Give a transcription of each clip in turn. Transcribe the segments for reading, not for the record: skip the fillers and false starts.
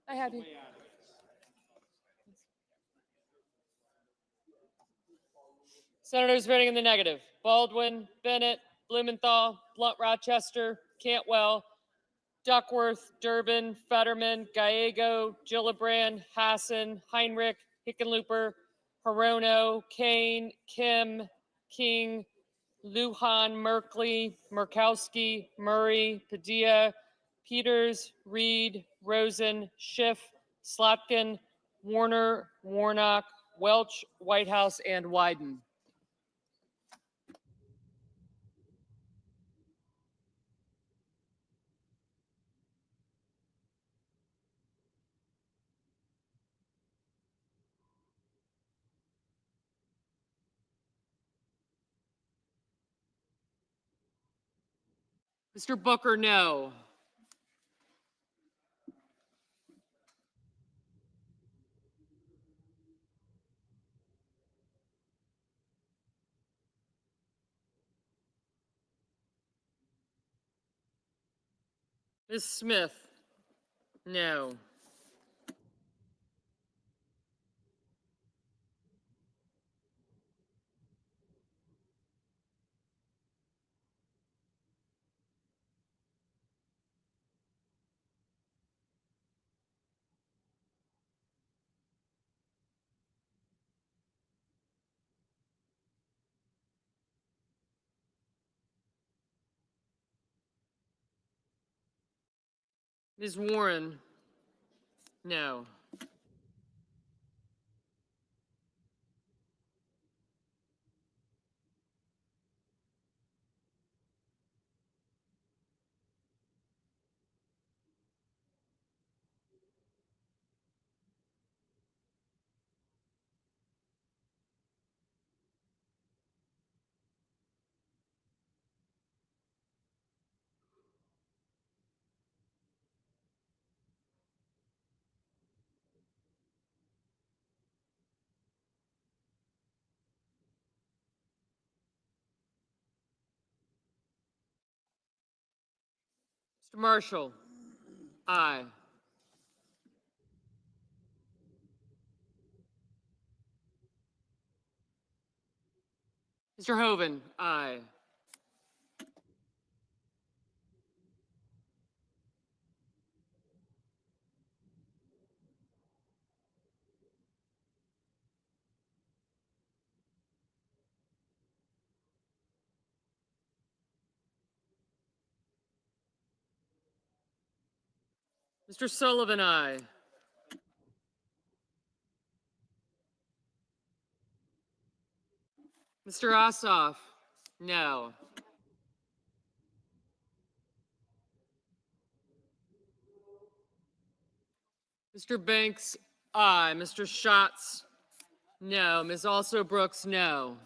I have you. Senators voting in the negative: Baldwin, Bennett, Blumenthal, Blunt Rochester, Cantwell, Duckworth, Durbin, Fetterman, Gallego, Gillibrand, Hassan, Heinrich, Hickenlooper, Hirono, Kane, Kim, King, Lujan, Merkley, Murkowski, Murray, Padilla, Peters, Reed, Rosen, Schiff, Slotkin, Warner, Warnock, Welch, Whitehouse, and Wyden. Mr. Booker, no. Ms. Smith, no. Ms. Warren, no. Mr. Marshall, aye. Mr. Hoven, aye. Mr. Sullivan, aye. Mr. Ossoff, no. Mr. Banks, aye. Mr. Schatz, no. Ms. Also Brooks, no.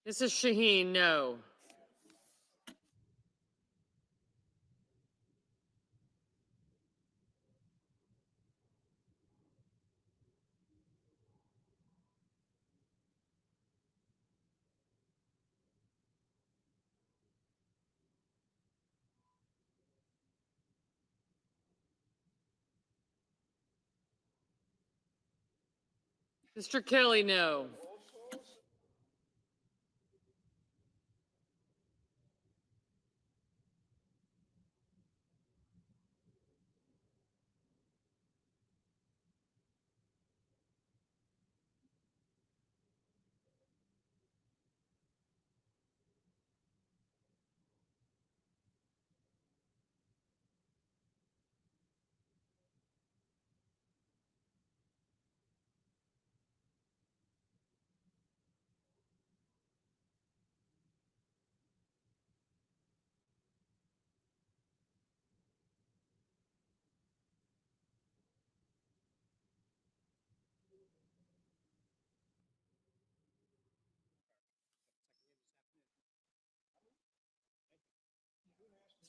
Mrs. Shaheen, no. Mr. Kelly, no.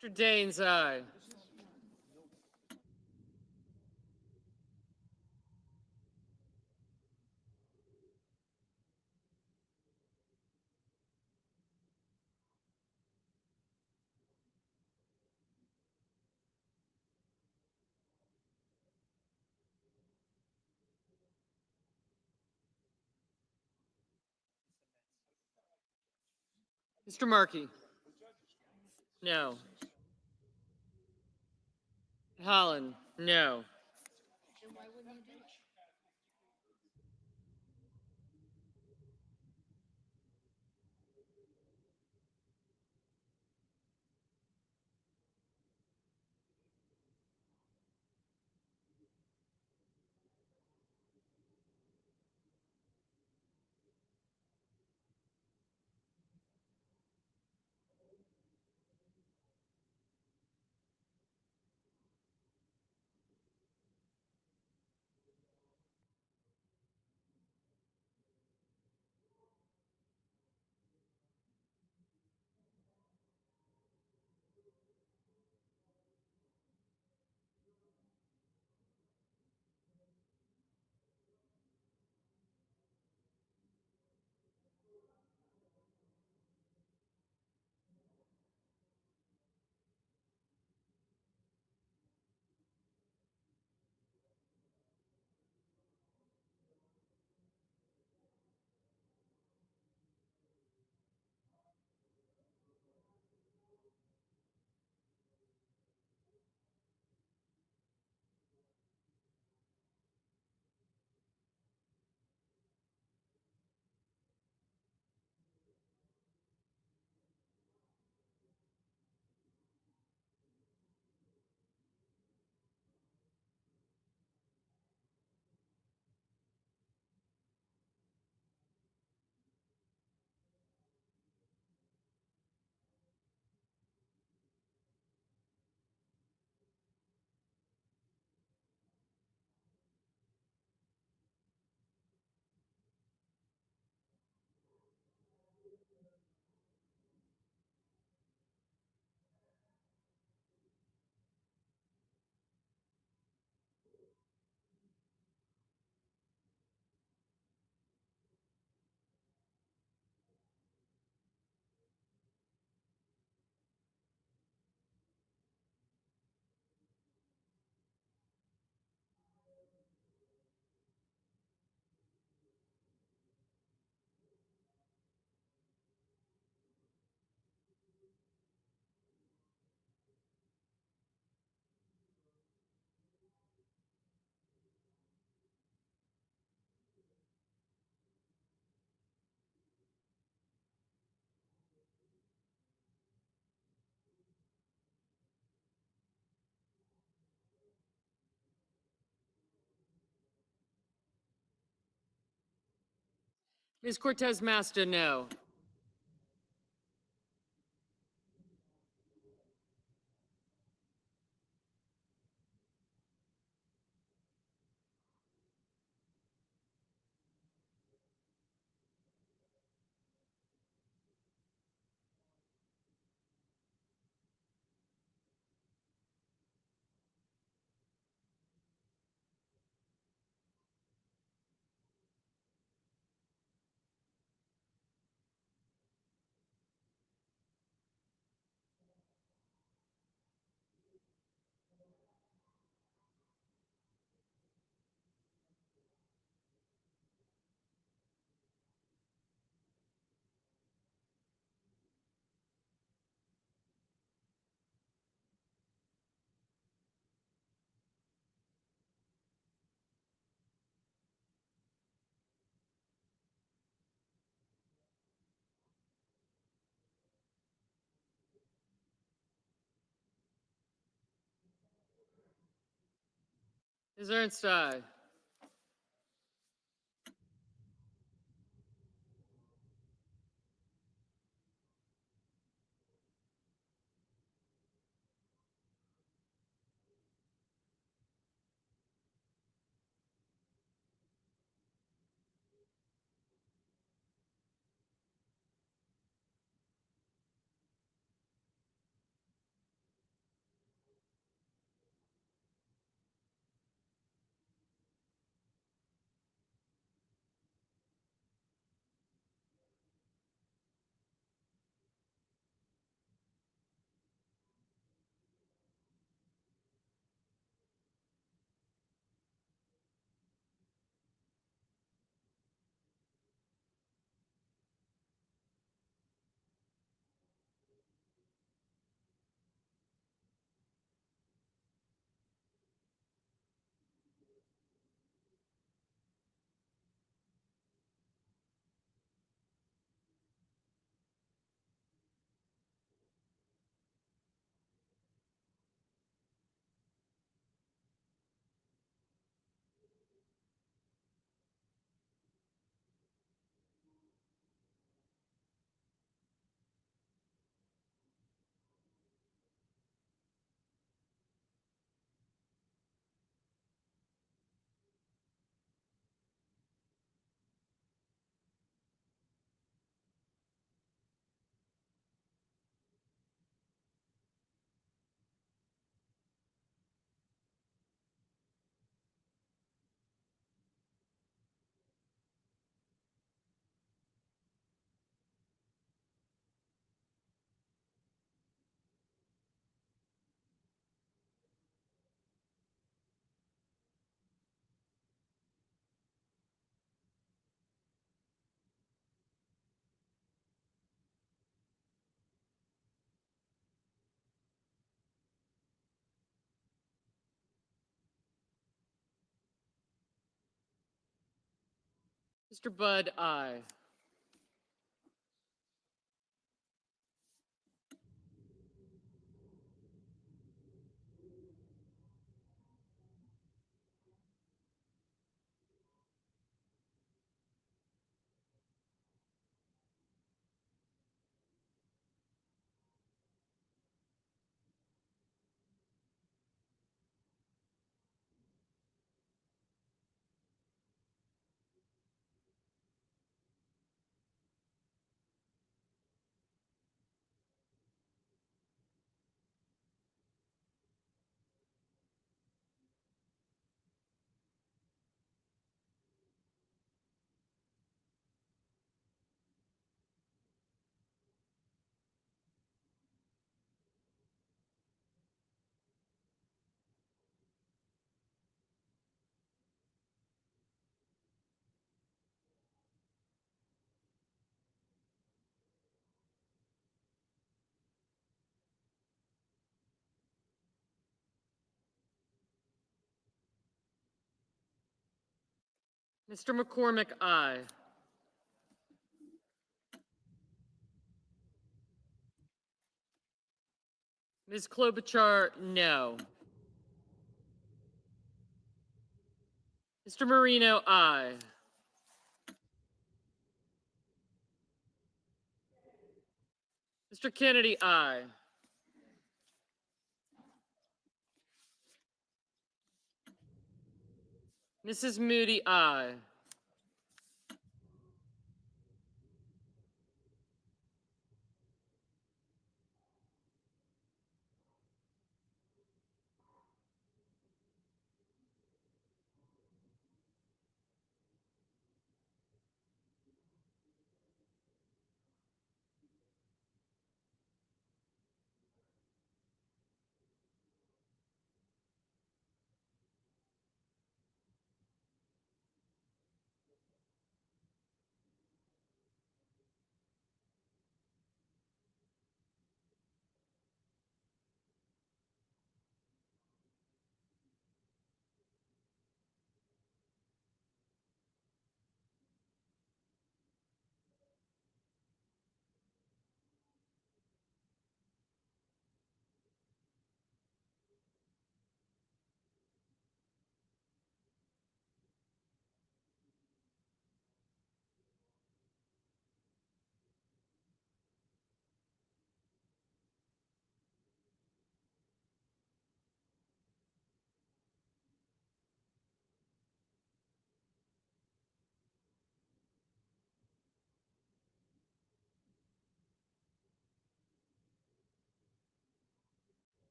Mr. Daines, aye. Mr. Markey? No. Holland? No. Ms. Cortez Masto, no. Ms. Ernst, aye. Mr. Budd, aye. Mr. McCormick, aye. Ms. Klobuchar, no. Mr. Marino, aye. Mr. Kennedy, aye. Mrs. Moody, aye.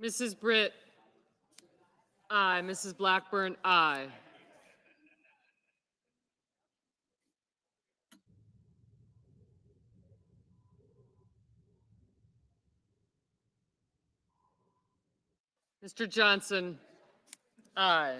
Mrs. Britt, aye. Mrs. Blackburn, aye. Mr. Johnson, aye.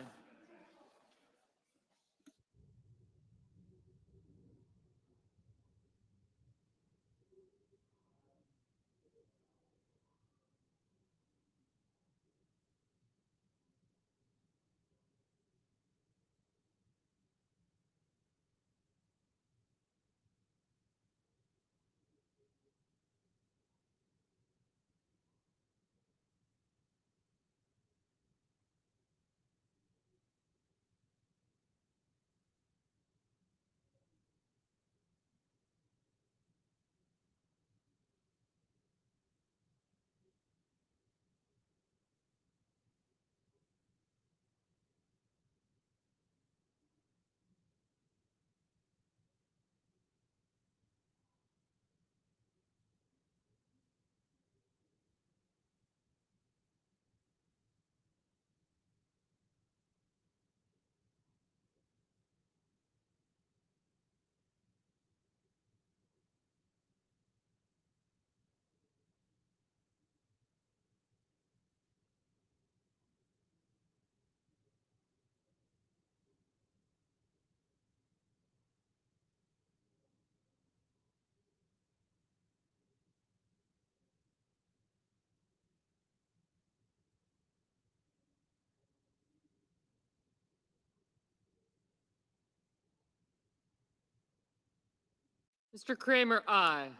Mr. Kramer, aye.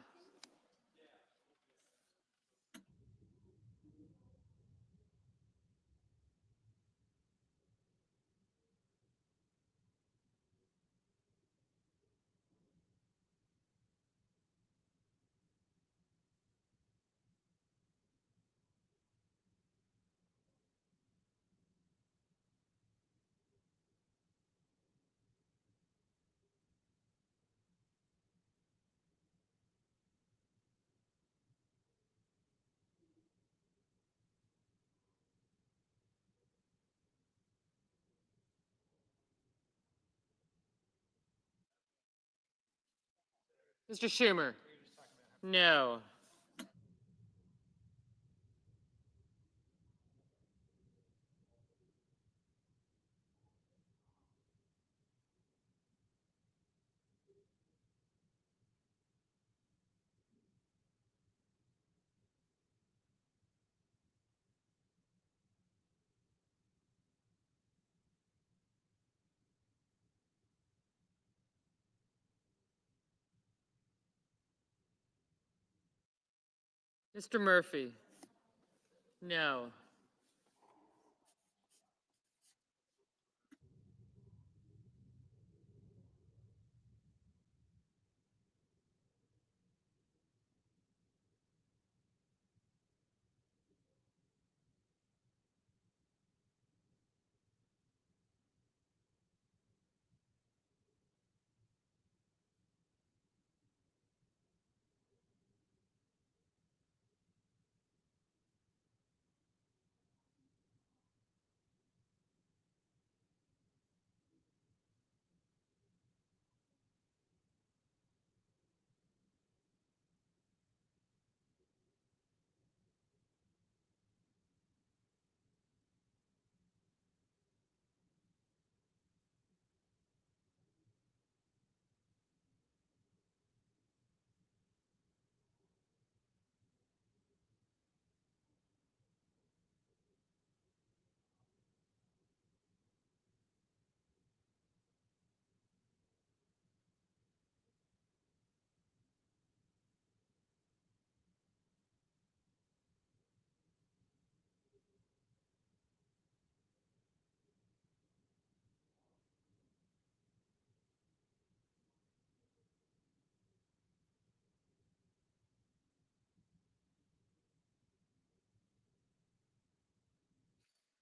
Mr. Schumer, no. Mr. Murphy, no.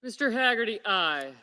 Mr. Haggerty, aye.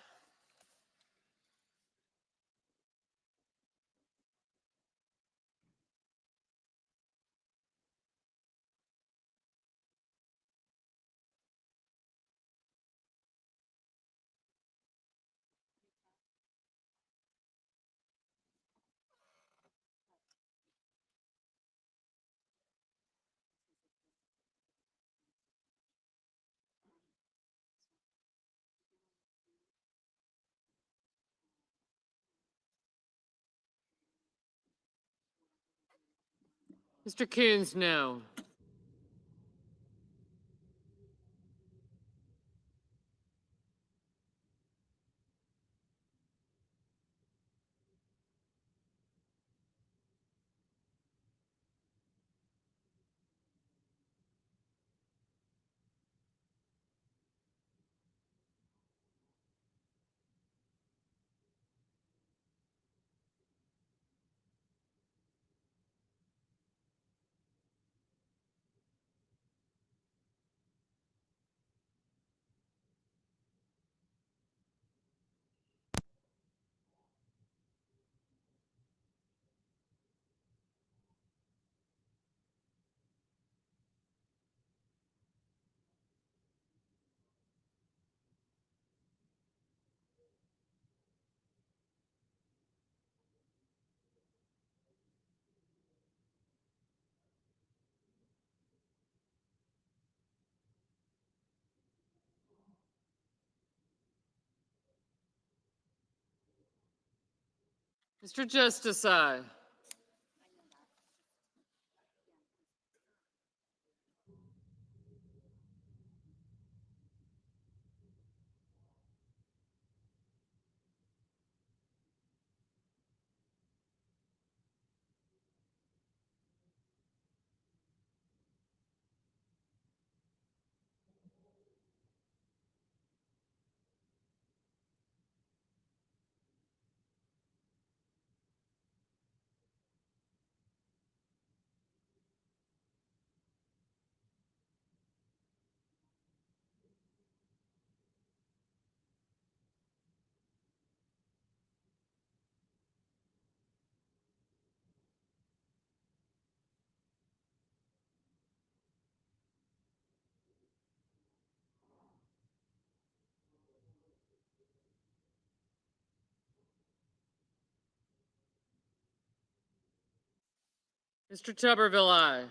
Mr. Coons, no. Mr. Justice, aye. Mr. Tuberville, aye.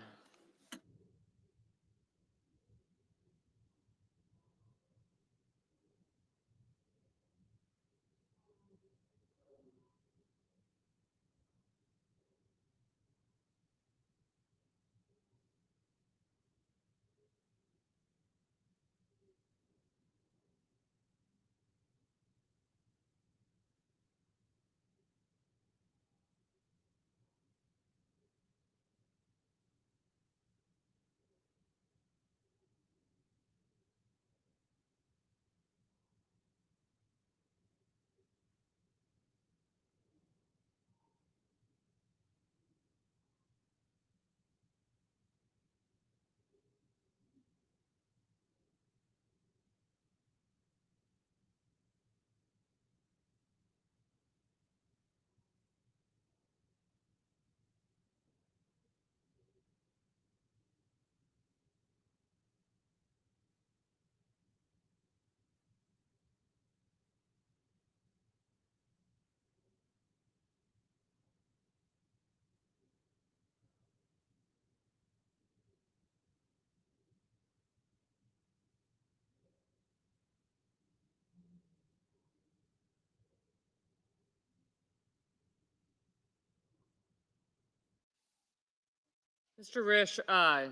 Mr. Risch, aye.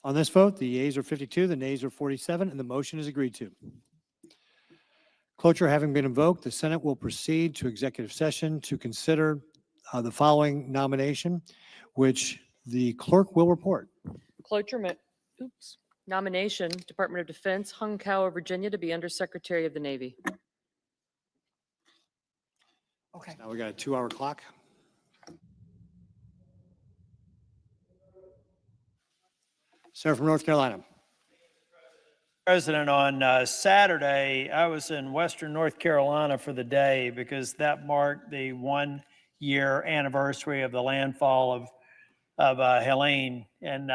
On this vote, the yeas are 52, the nays are 47, and the motion is agreed to. Cloture having been invoked, the Senate will proceed to executive session to consider the following nomination, which the clerk will report. Cloture, nomination, Department of Defense, Hung Kao, Virginia, to be Undersecretary of the Navy. Okay. Now we got a 2-hour clock. Senator from North Carolina. President, on Saturday, I was in Western North Carolina for the day because that marked the 1-year anniversary of the landfall of Helene, and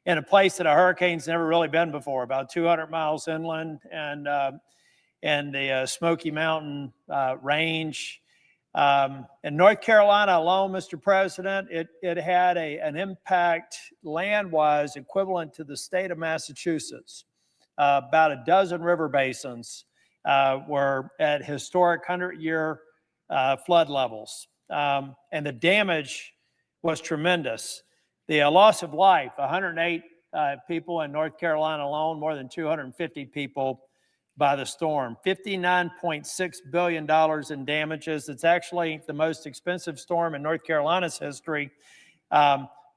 in a place that a hurricane's never really been before, about 200 miles inland, and the Smoky Mountain range. In North Carolina alone, Mr. President, it had an impact land-wise equivalent to the state of Massachusetts. About a dozen river basins were at historic 100-year flood levels. And the damage was tremendous. The loss of life, 108 people in North Carolina alone, more than 250 people by the storm. $59.6 billion in damages. It's actually the most expensive storm in North Carolina's history,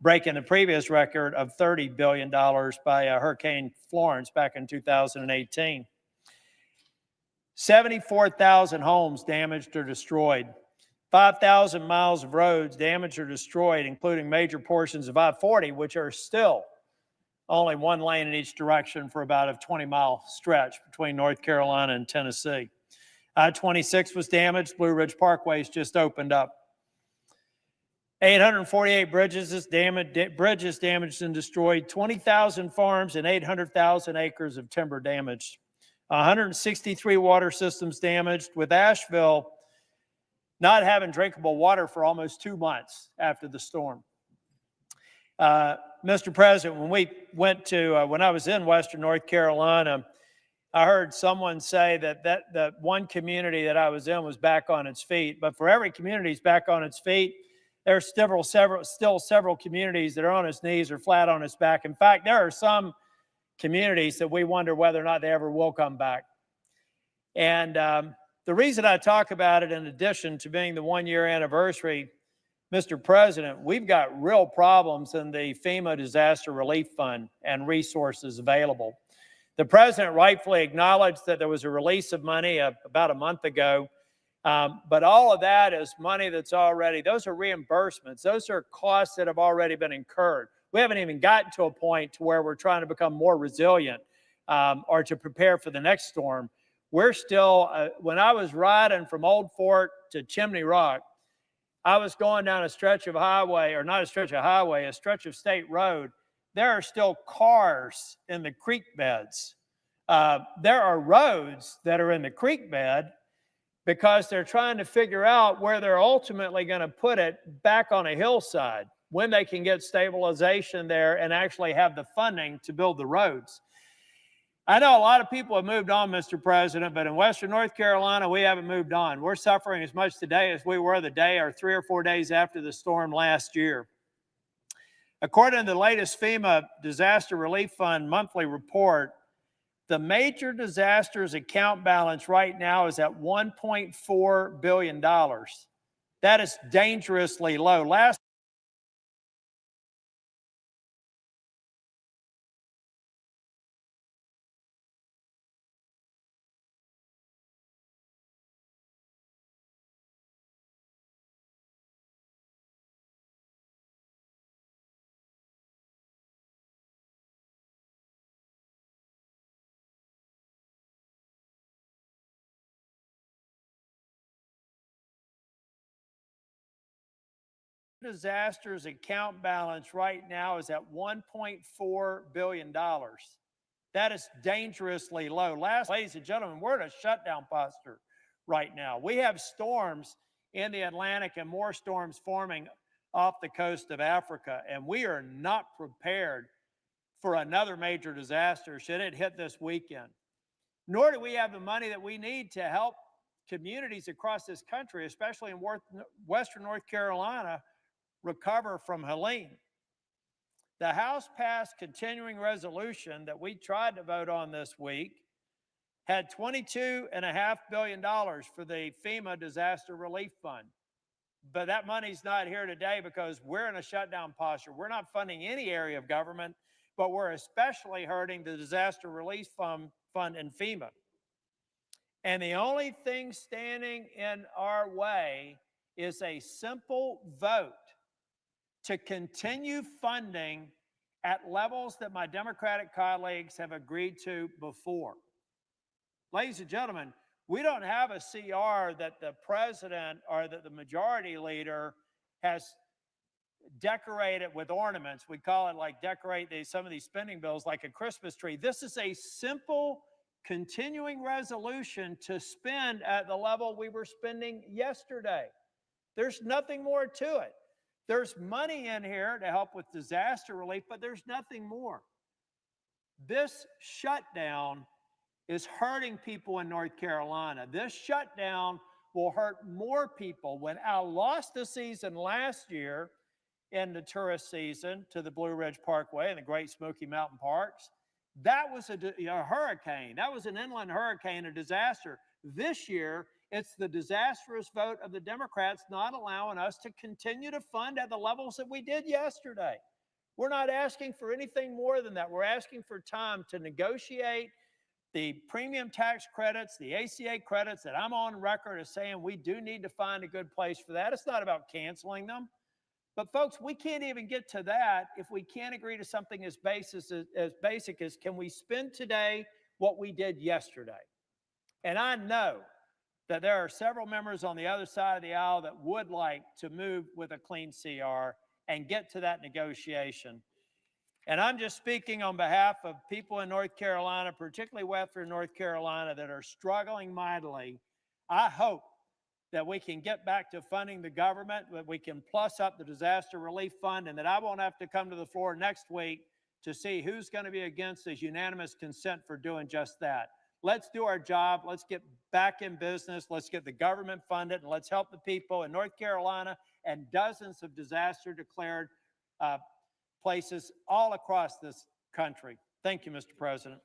breaking the previous record of $30 billion by Hurricane Florence back in 2018. 74,000 homes damaged or destroyed. 5,000 miles of roads damaged or destroyed, including major portions of I-40, which are still only one lane in each direction for about a 20-mile stretch between North Carolina and Tennessee. I-26 was damaged. Blue Ridge Parkway's just opened up. 848 bridges damaged and destroyed, 20,000 farms and 800,000 acres of timber damaged. 163 water systems damaged, with Asheville not having drinkable water for almost 2 months after the storm. Mr. President, when I was in Western North Carolina, I heard someone say that one community that I was in was back on its feet. But for every community that's back on its feet, there's still several communities that are on its knees or flat on its back. In fact, there are some communities that we wonder whether or not they ever will come back. And the reason I talk about it, in addition to being the 1-year anniversary, Mr. President, we've got real problems in the FEMA Disaster Relief Fund and resources available. The President rightfully acknowledged that there was a release of money about a month ago, but all of that is money that's already, those are reimbursements. Those are costs that have already been incurred. We haven't even gotten to a point to where we're trying to become more resilient or to prepare for the next storm. We're still, when I was riding from Old Fort to Chimney Rock, I was going down a stretch of highway, or not a stretch of highway, a stretch of state road. There are still cars in the creek beds. There are roads that are in the creek bed because they're trying to figure out where they're ultimately going to put it back on a hillside, when they can get stabilization there and actually have the funding to build the roads. I know a lot of people have moved on, Mr. President, but in Western North Carolina, we haven't moved on. We're suffering as much today as we were the day or 3 or 4 days after the storm last year. According to the latest FEMA Disaster Relief Fund monthly report, the major disasters account balance right now is at $1.4 billion. That is dangerously low. Last disasters account balance right now is at $1.4 billion. That is dangerously low. Ladies and gentlemen, we're in a shutdown posture right now. We have storms in the Atlantic and more storms forming off the coast of Africa, and we are not prepared for another major disaster should it hit this weekend. Nor do we have the money that we need to help communities across this country, especially in Western North Carolina, recover from Helene. The House passed continuing resolution that we tried to vote on this week had $22.5 billion for the FEMA Disaster Relief Fund. But that money's not here today because we're in a shutdown posture. We're not funding any area of government, but we're especially hurting the Disaster Relief Fund and FEMA. And the only thing standing in our way is a simple vote to continue funding at levels that my Democratic colleagues have agreed to before. Ladies and gentlemen, we don't have a CR that the president or that the majority leader has decorated with ornaments. We call it like decorate some of these spending bills like a Christmas tree. This is a simple continuing resolution to spend at the level we were spending yesterday. There's nothing more to it. There's money in here to help with disaster relief, but there's nothing more. This shutdown is hurting people in North Carolina. This shutdown will hurt more people. When I lost the season last year in the tourist season to the Blue Ridge Parkway and the Great Smoky Mountain Parks, that was a hurricane. That was an inland hurricane, a disaster. This year, it's the disastrous vote of the Democrats not allowing us to continue to fund at the levels that we did yesterday. We're not asking for anything more than that. We're asking for time to negotiate the premium tax credits, the ACA credits that I'm on record as saying we do need to find a good place for that. It's not about canceling them. But folks, we can't even get to that if we can't agree to something as basic as can we spend today what we did yesterday? And I know that there are several members on the other side of the aisle that would like to move with a clean CR and get to that negotiation. And I'm just speaking on behalf of people in North Carolina, particularly Western North Carolina, that are struggling mightily. I hope that we can get back to funding the government, that we can plus up the disaster relief fund, and that I won't have to come to the floor next week to see who's going to be against this unanimous consent for doing just that. Let's do our job. Let's get back in business. Let's get the government funded, and let's help the people in North Carolina and dozens of disaster declared places all across this country. Thank you, Mr. President.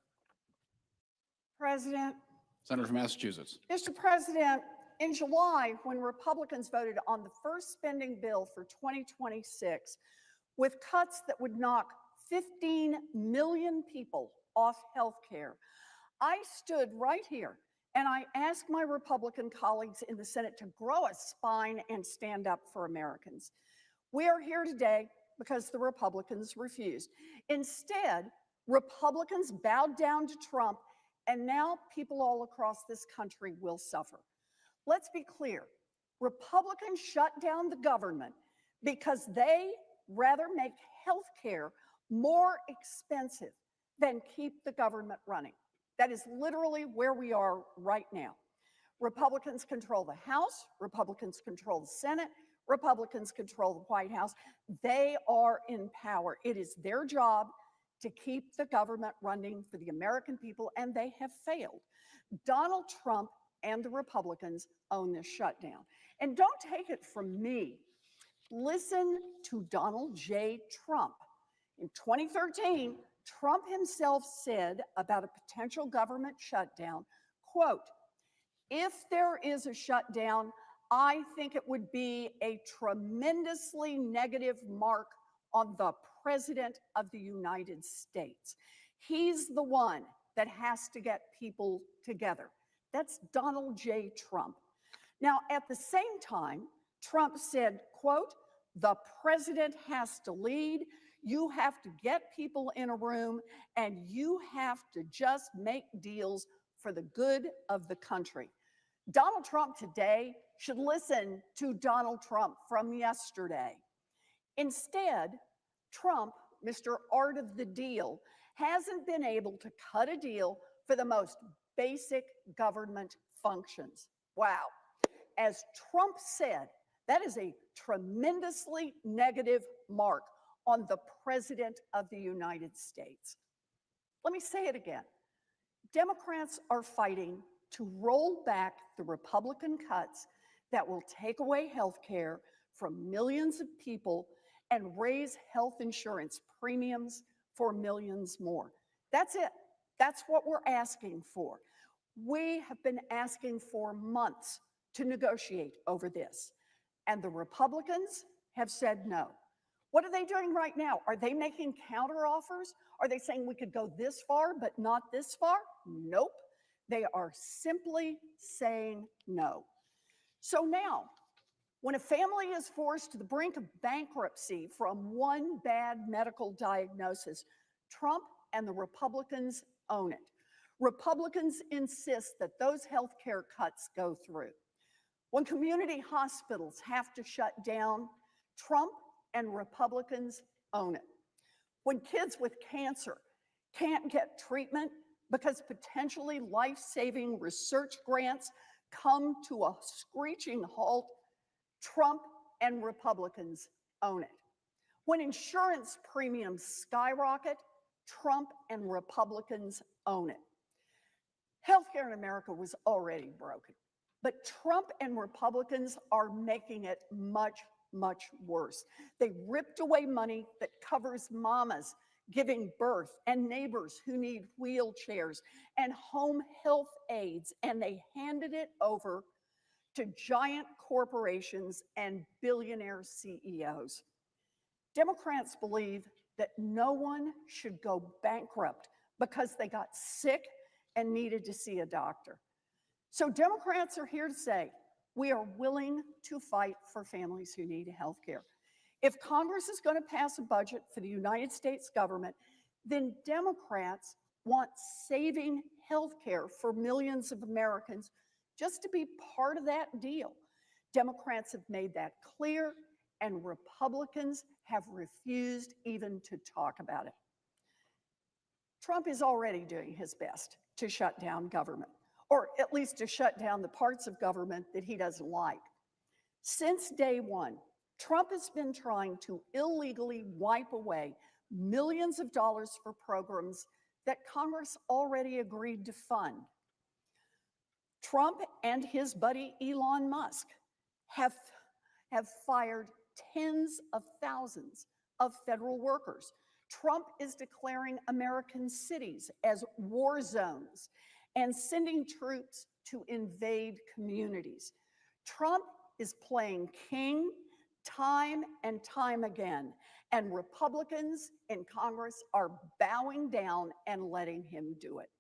President. Senator from Massachusetts. Mr. President, in July, when Republicans voted on the first spending bill for 2026 with cuts that would knock 15 million people off health care, I stood right here and I asked my Republican colleagues in the Senate to grow a spine and stand up for Americans. We are here today because the Republicans refused. Instead, Republicans bowed down to Trump, and now people all across this country will suffer. Let's be clear. Republicans shut down the government because they rather make health care more expensive than keep the government running. That is literally where we are right now. Republicans control the House, Republicans control the Senate, Republicans control the White House. They are in power. It is their job to keep the government running for the American people, and they have failed. Donald Trump and the Republicans own this shutdown. And don't take it from me. Listen to Donald J. Trump. In 2013, Trump himself said about a potential government shutdown, quote, "If there is a shutdown, I think it would be a tremendously negative mark on the President of the United States. He's the one that has to get people together." That's Donald J. Trump. Now, at the same time, Trump said, quote, "The president has to lead. You have to get people in a room, and you have to just make deals for the good of the country." Donald Trump today should listen to Donald Trump from yesterday. Instead, Trump, Mr. Art of the Deal, hasn't been able to cut a deal for the most basic government functions. Wow. As Trump said, that is a tremendously negative mark on the President of the United States. Let me say it again. Democrats are fighting to roll back the Republican cuts that will take away health care from millions of people and raise health insurance premiums for millions more. That's it. That's what we're asking for. We have been asking for months to negotiate over this, and the Republicans have said no. What are they doing right now? Are they making counteroffers? Are they saying we could go this far but not this far? Nope. They are simply saying no. So now, when a family is forced to the brink of bankruptcy from one bad medical diagnosis, Trump and the Republicans own it. Republicans insist that those health care cuts go through. When community hospitals have to shut down, Trump and Republicans own it. When kids with cancer can't get treatment because potentially life-saving research grants come to a screeching halt, Trump and Republicans own it. When insurance premiums skyrocket, Trump and Republicans own it. Healthcare in America was already broken, but Trump and Republicans are making it much, much worse. They ripped away money that covers mamas giving birth and neighbors who need wheelchairs and home health aides, and they handed it over to giant corporations and billionaire CEOs. Democrats believe that no one should go bankrupt because they got sick and needed to see a doctor. So Democrats are here to say, we are willing to fight for families who need health care. If Congress is going to pass a budget for the United States government, then Democrats want saving health care for millions of Americans just to be part of that deal. Democrats have made that clear, and Republicans have refused even to talk about it. Trump is already doing his best to shut down government, or at least to shut down the parts of government that he doesn't like. Since day one, Trump has been trying to illegally wipe away millions of dollars for programs that Congress already agreed to fund. Trump and his buddy Elon Musk have fired tens of thousands of federal workers. Trump is declaring American cities as war zones and sending troops to invade communities. Trump is playing king time and time again, and Republicans in Congress are bowing down and letting him do it.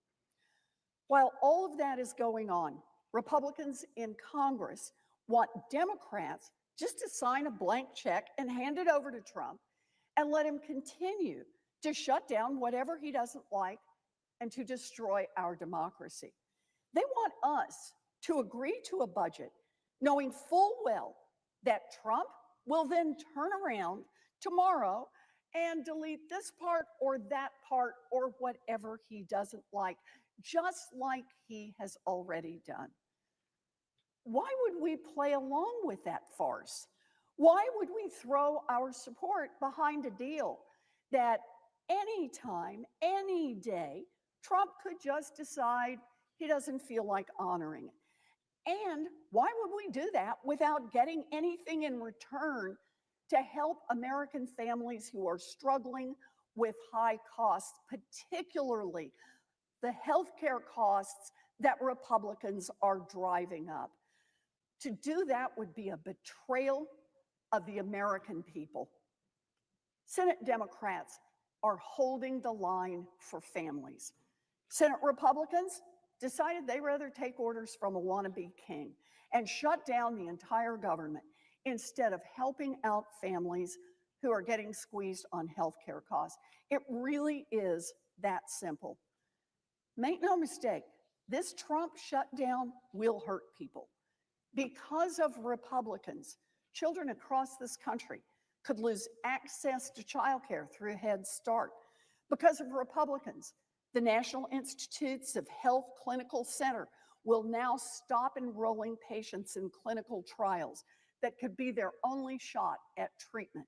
While all of that is going on, Republicans in Congress want Democrats just to sign a blank check and hand it over to Trump and let him continue to shut down whatever he doesn't like and to destroy our democracy. They want us to agree to a budget knowing full well that Trump will then turn around tomorrow and delete this part or that part or whatever he doesn't like, just like he has already done. Why would we play along with that farce? Why would we throw our support behind a deal that anytime, any day, Trump could just decide he doesn't feel like honoring it? And why would we do that without getting anything in return to help American families who are struggling with high costs, particularly the healthcare costs that Republicans are driving up? To do that would be a betrayal of the American people. Senate Democrats are holding the line for families. Senate Republicans decided they'd rather take orders from a wannabe king and shut down the entire government instead of helping out families who are getting squeezed on healthcare costs. It really is that simple. Make no mistake, this Trump shutdown will hurt people. Because of Republicans, children across this country could lose access to childcare through Head Start. Because of Republicans, the National Institutes of Health Clinical Center will now stop enrolling patients in clinical trials that could be their only shot at treatment.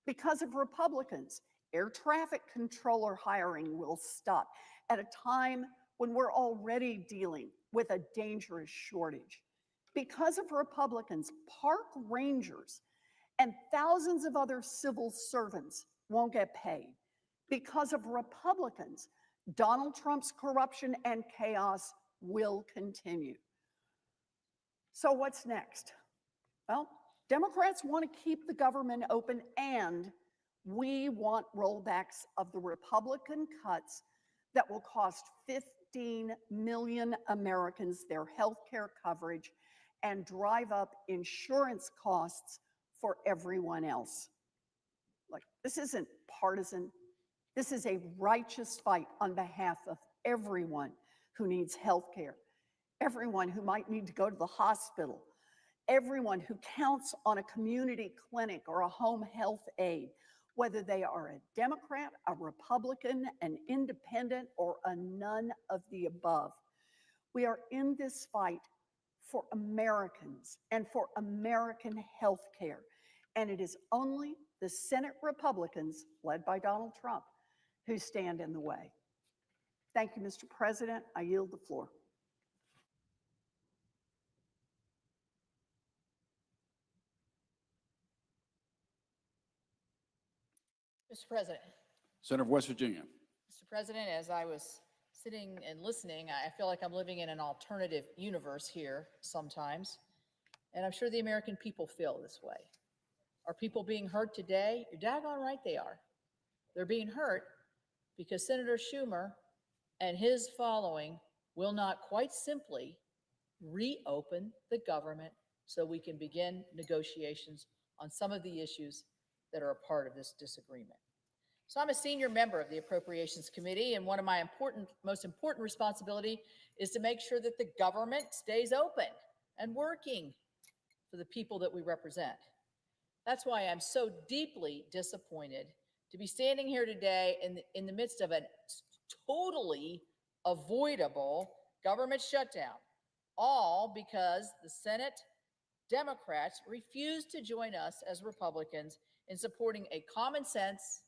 Because of Republicans, air traffic controller hiring will stop at a time when we're already dealing with a dangerous shortage. Because of Republicans, park rangers and thousands of other civil servants won't get paid. Because of Republicans, Donald Trump's corruption and chaos will continue. So what's next? Well, Democrats want to keep the government open, and we want rollbacks of the Republican cuts that will cost 15 million Americans their health care coverage and drive up insurance costs for everyone else. Look, this isn't partisan. This is a righteous fight on behalf of everyone who needs health care, everyone who might need to go to the hospital, everyone who counts on a community clinic or a home health aide, whether they are a Democrat, a Republican, an independent, or a none of the above. We are in this fight for Americans and for American health care. And it is only the Senate Republicans, led by Donald Trump, who stand in the way. Thank you, Mr. President. I yield the floor. Mr. President. Senator of West Virginia. Mr. President, as I was sitting and listening, I feel like I'm living in an alternative universe here sometimes. And I'm sure the American people feel this way. Are people being hurt today? You're daggone right they are. They're being hurt because Senator Schumer and his following will not quite simply reopen the government so we can begin negotiations on some of the issues that are a part of this disagreement. So I'm a senior member of the Appropriations Committee, and one of my most important responsibility is to make sure that the government stays open and working for the people that we represent. That's why I'm so deeply disappointed to be standing here today in the midst of a totally avoidable government shutdown, all because the Senate Democrats refused to join us as Republicans in supporting a common sense,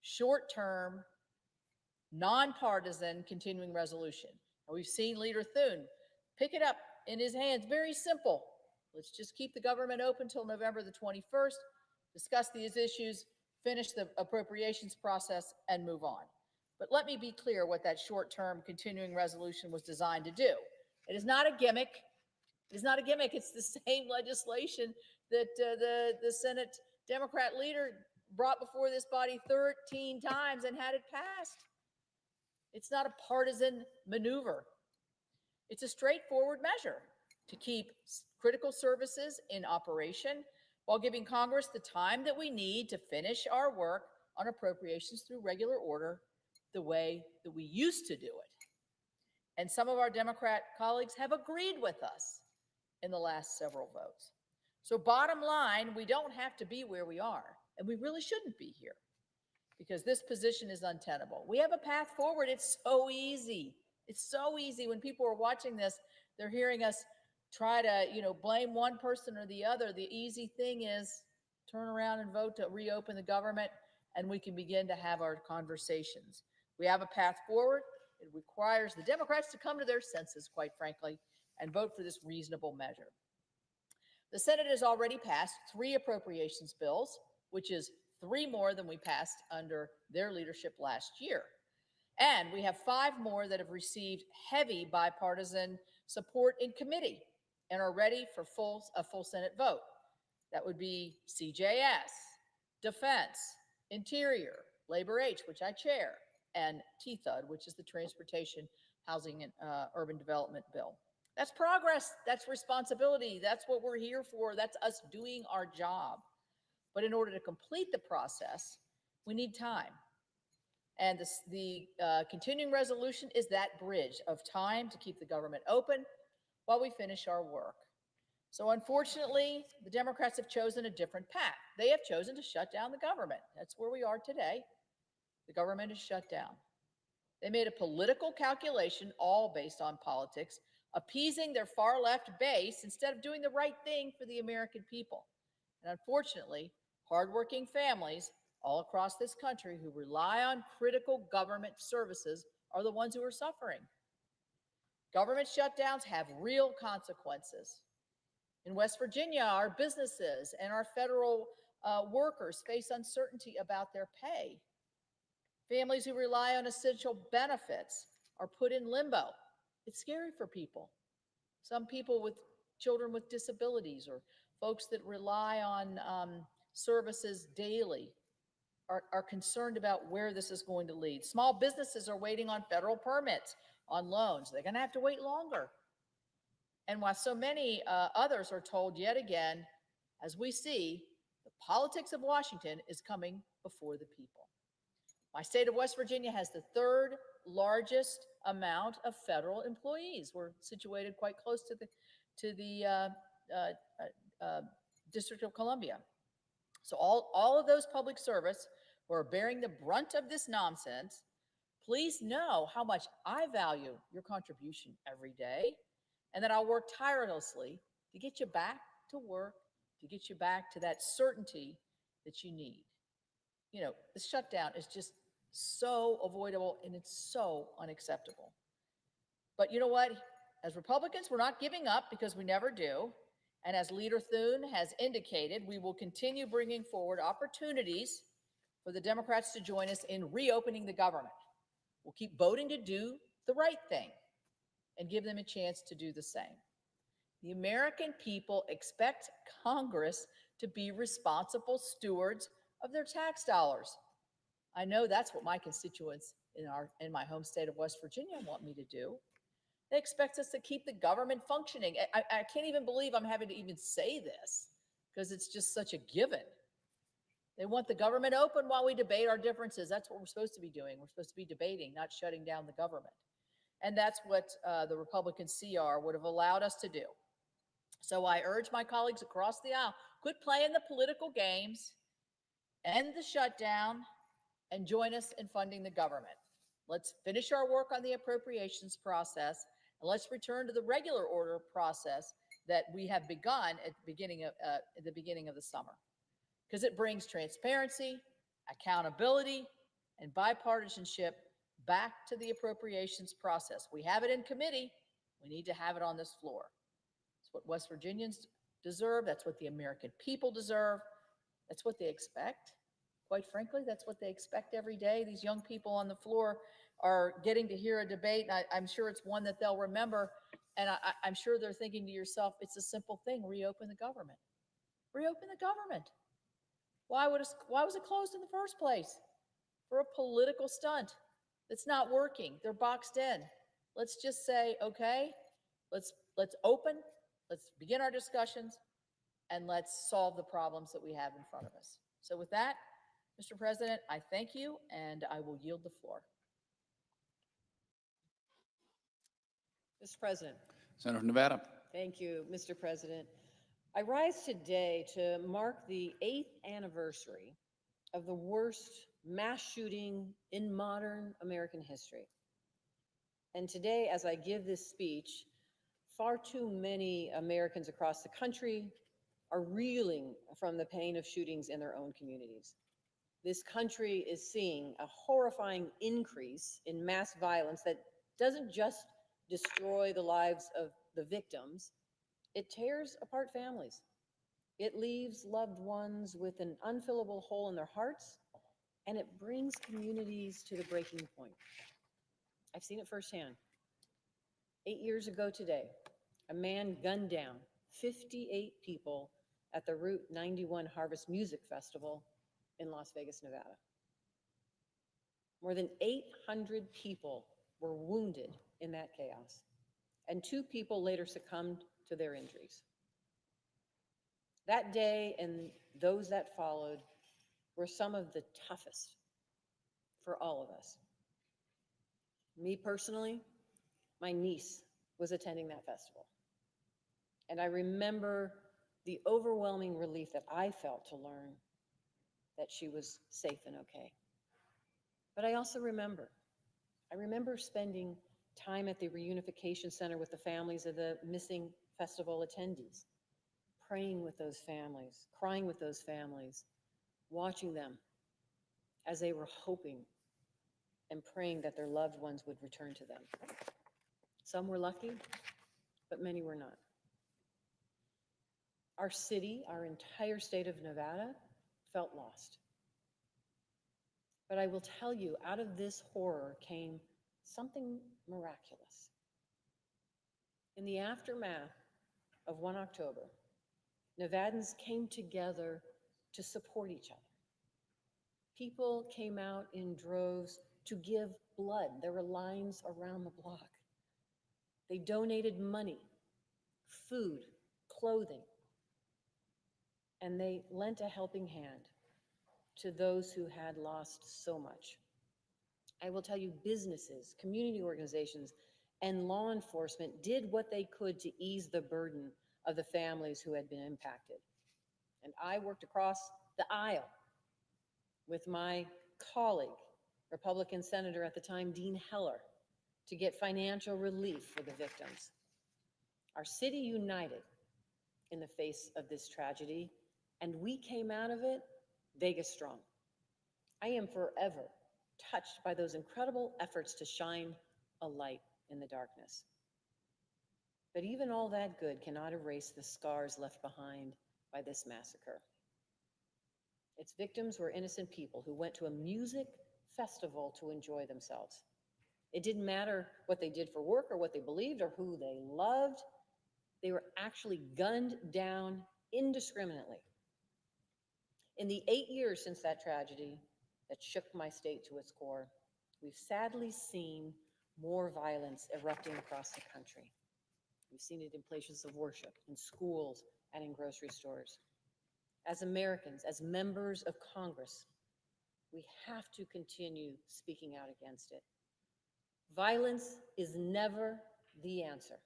short-term, nonpartisan continuing resolution. And we've seen Leader Thune pick it up in his hands. Very simple. Let's just keep the government open till November the 21st, discuss these issues, finish the appropriations process, and move on. But let me be clear what that short-term continuing resolution was designed to do. It is not a gimmick. It is not a gimmick. It's the same legislation that the Senate Democrat leader brought before this body 13 times and had it passed. It's not a partisan maneuver. It's a straightforward measure to keep critical services in operation while giving Congress the time that we need to finish our work on appropriations through regular order the way that we used to do it. And some of our Democrat colleagues have agreed with us in the last several votes. So bottom line, we don't have to be where we are, and we really shouldn't be here because this position is untenable. We have a path forward. It's so easy. It's so easy. When people are watching this, they're hearing us try to, blame one person or the other. The easy thing is turn around and vote to reopen the government, and we can begin to have our conversations. We have a path forward. It requires the Democrats to come to their senses, quite frankly, and vote for this reasonable measure. The Senate has already passed 3 appropriations bills, which is 3 more than we passed under their leadership last year. And we have 5 more that have received heavy bipartisan support in committee and are ready for a full Senate vote. That would be CJS, Defense, Interior, Labor H, which I chair, and TTHUD, which is the Transportation, Housing, and Urban Development Bill. That's progress. That's responsibility. That's what we're here for. That's us doing our job. But in order to complete the process, we need time. And the continuing resolution is that bridge of time to keep the government open while we finish our work. So unfortunately, the Democrats have chosen a different path. They have chosen to shut down the government. That's where we are today. The government is shut down. They made a political calculation, all based on politics, appeasing their far left base instead of doing the right thing for the American people. And unfortunately, hardworking families all across this country who rely on critical government services are the ones who are suffering. Government shutdowns have real consequences. In West Virginia, our businesses and our federal workers face uncertainty about their pay. Families who rely on essential benefits are put in limbo. It's scary for people. Some people with children with disabilities or folks that rely on services daily are concerned about where this is going to lead. Small businesses are waiting on federal permits on loans. They're going to have to wait longer. And while so many others are told yet again, as we see, the politics of Washington is coming before the people. My state of West Virginia has the 3rd largest amount of federal employees. We're situated quite close to the District of Columbia. So all of those public service who are bearing the brunt of this nonsense, please know how much I value your contribution every day and that I'll work tirelessly to get you back to work, to get you back to that certainty that you need. The shutdown is just so avoidable and it's so unacceptable. But you know what? As Republicans, we're not giving up because we never do. And as Leader Thune has indicated, we will continue bringing forward opportunities for the Democrats to join us in reopening the government. We'll keep voting to do the right thing and give them a chance to do the same. The American people expect Congress to be responsible stewards of their tax dollars. I know that's what my constituents in my home state of West Virginia want me to do. They expect us to keep the government functioning. I can't even believe I'm having to even say this because it's just such a given. They want the government open while we debate our differences. That's what we're supposed to be doing. We're supposed to be debating, not shutting down the government. And that's what the Republican CR would have allowed us to do. So I urge my colleagues across the aisle, quit playing the political games, end the shutdown, and join us in funding the government. Let's finish our work on the appropriations process, and let's return to the regular order process that we have begun at the beginning of the summer, because it brings transparency, accountability, and bipartisanship back to the appropriations process. We have it in committee. We need to have it on this floor. It's what West Virginians deserve. That's what the American people deserve. That's what they expect. Quite frankly, that's what they expect every day. These young people on the floor are getting to hear a debate, and I'm sure it's one that they'll remember. And I'm sure they're thinking to yourself, it's a simple thing, reopen the government. Reopen the government. Why was it closed in the first place? For a political stunt that's not working. They're boxed in. Let's just say, okay, let's open, let's begin our discussions, and let's solve the problems that we have in front of us. So with that, Mr. President, I thank you, and I will yield the floor. Mr. President. Senator from Nevada. Thank you, Mr. President. I rise today to mark the 8th anniversary of the worst mass shooting in modern American history. And today, as I give this speech, far too many Americans across the country are reeling from the pain of shootings in their own communities. This country is seeing a horrifying increase in mass violence that doesn't just destroy the lives of the victims, it tears apart families. It leaves loved ones with an unfillable hole in their hearts, and it brings communities to the breaking point. I've seen it firsthand. 8 years ago today, a man gunned down 58 people at the Route 91 Harvest Music Festival in Las Vegas, Nevada. More than 800 people were wounded in that chaos, and 2 people later succumbed to their injuries. That day and those that followed were some of the toughest for all of us. Me personally, my niece was attending that festival, and I remember the overwhelming relief that I felt to learn that she was safe and okay. But I also remember spending time at the reunification center with the families of the missing festival attendees, praying with those families, crying with those families, watching them as they were hoping and praying that their loved ones would return to them. Some were lucky, but many were not. Our city, our entire state of Nevada, felt lost. But I will tell you, out of this horror came something miraculous. In the aftermath of 1 October, Nevadans came together to support each other. People came out in droves to give blood. There were lines around the block. They donated money, food, clothing, and they lent a helping hand to those who had lost so much. I will tell you, businesses, community organizations, and law enforcement did what they could to ease the burden of the families who had been impacted. And I worked across the aisle with my colleague, Republican Senator at the time, Dean Heller, to get financial relief for the victims. Our city united in the face of this tragedy, and we came out of it Vegas strong. I am forever touched by those incredible efforts to shine a light in the darkness. But even all that good cannot erase the scars left behind by this massacre. Its victims were innocent people who went to a music festival to enjoy themselves. It didn't matter what they did for work or what they believed or who they loved. They were actually gunned down indiscriminately. In the 8 years since that tragedy that shook my state to its core, we've sadly seen more violence erupting across the country. We've seen it in places of worship, in schools, and in grocery stores. As Americans, as members of Congress, we have to continue speaking out against it. Violence is never the answer.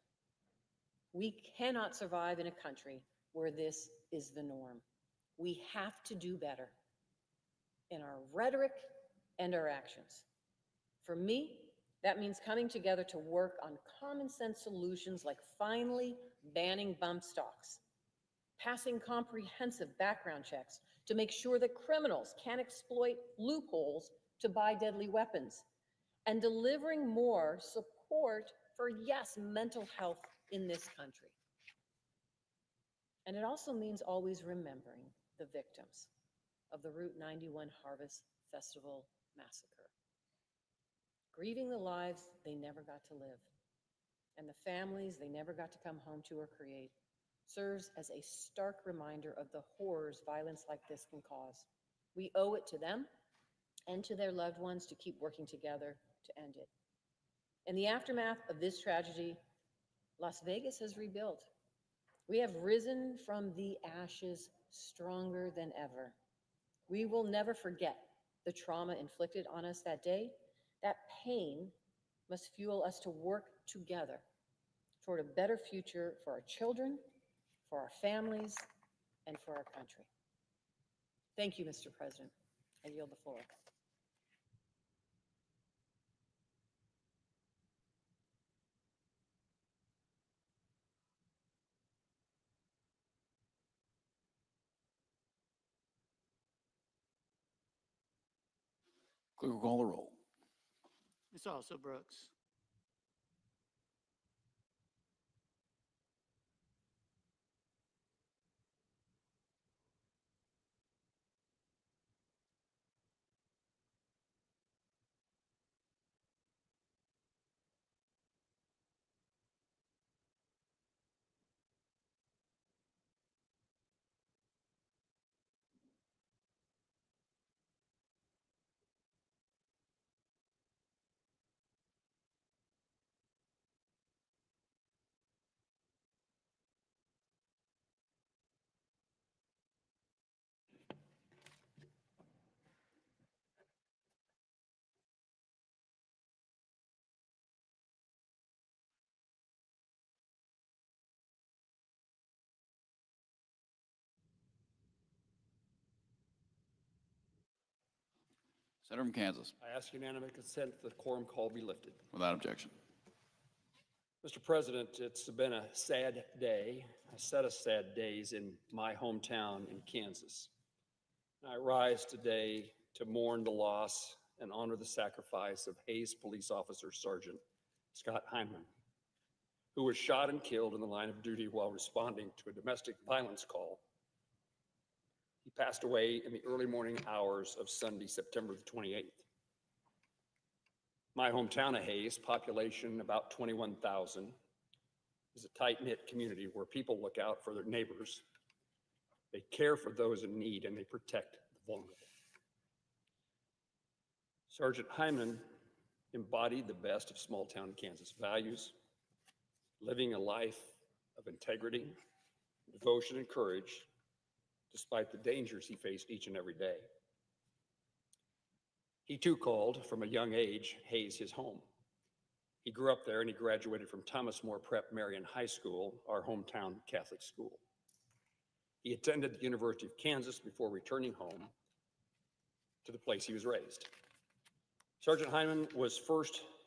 We cannot survive in a country where this is the norm. We have to do better in our rhetoric and our actions. For me, that means coming together to work on common sense solutions like finally banning bump stocks, passing comprehensive background checks to make sure that criminals can't exploit loopholes to buy deadly weapons, and delivering more support for, yes, mental health in this country. And it also means always remembering the victims of the Route 91 Harvest Festival massacre, grieving the lives they never got to live, and the families they never got to come home to or create, serves as a stark reminder of the horrors violence like this can cause. We owe it to them and to their loved ones to keep working together to end it. In the aftermath of this tragedy, Las Vegas has rebuilt. We have risen from the ashes stronger than ever. We will never forget the trauma inflicted on us that day. That pain must fuel us to work together toward a better future for our children, for our families, and for our country. Thank you, Mr. President. I yield the floor. Clerk will call the roll. Ms. Also Brooks. Senator from Kansas, I ask unanimous consent that the quorum call be lifted. without objection. Mr. President, it's been a sad day, a set of sad days in my hometown in Kansas. I rise today to mourn the loss and honor the sacrifice of Hayes Police Officer Sergeant Scott Hyman, who was shot and killed in the line of duty while responding to a domestic violence call. He passed away in the early morning hours of Sunday, September the 28th. My hometown of Hayes, population about 21,000, is a tight-knit community where people look out for their neighbors. They care for those in need and they protect the vulnerable. Sergeant Hyman embodied the best of small-town Kansas values, living a life of integrity, devotion, and courage, despite the dangers he faced each and every day. He too called, from a young age, Hayes his home. He grew up there and he graduated from Thomas More Prep Marian High School, our hometown Catholic school. He attended the University of Kansas before returning home to the place he was raised. Sergeant Hyman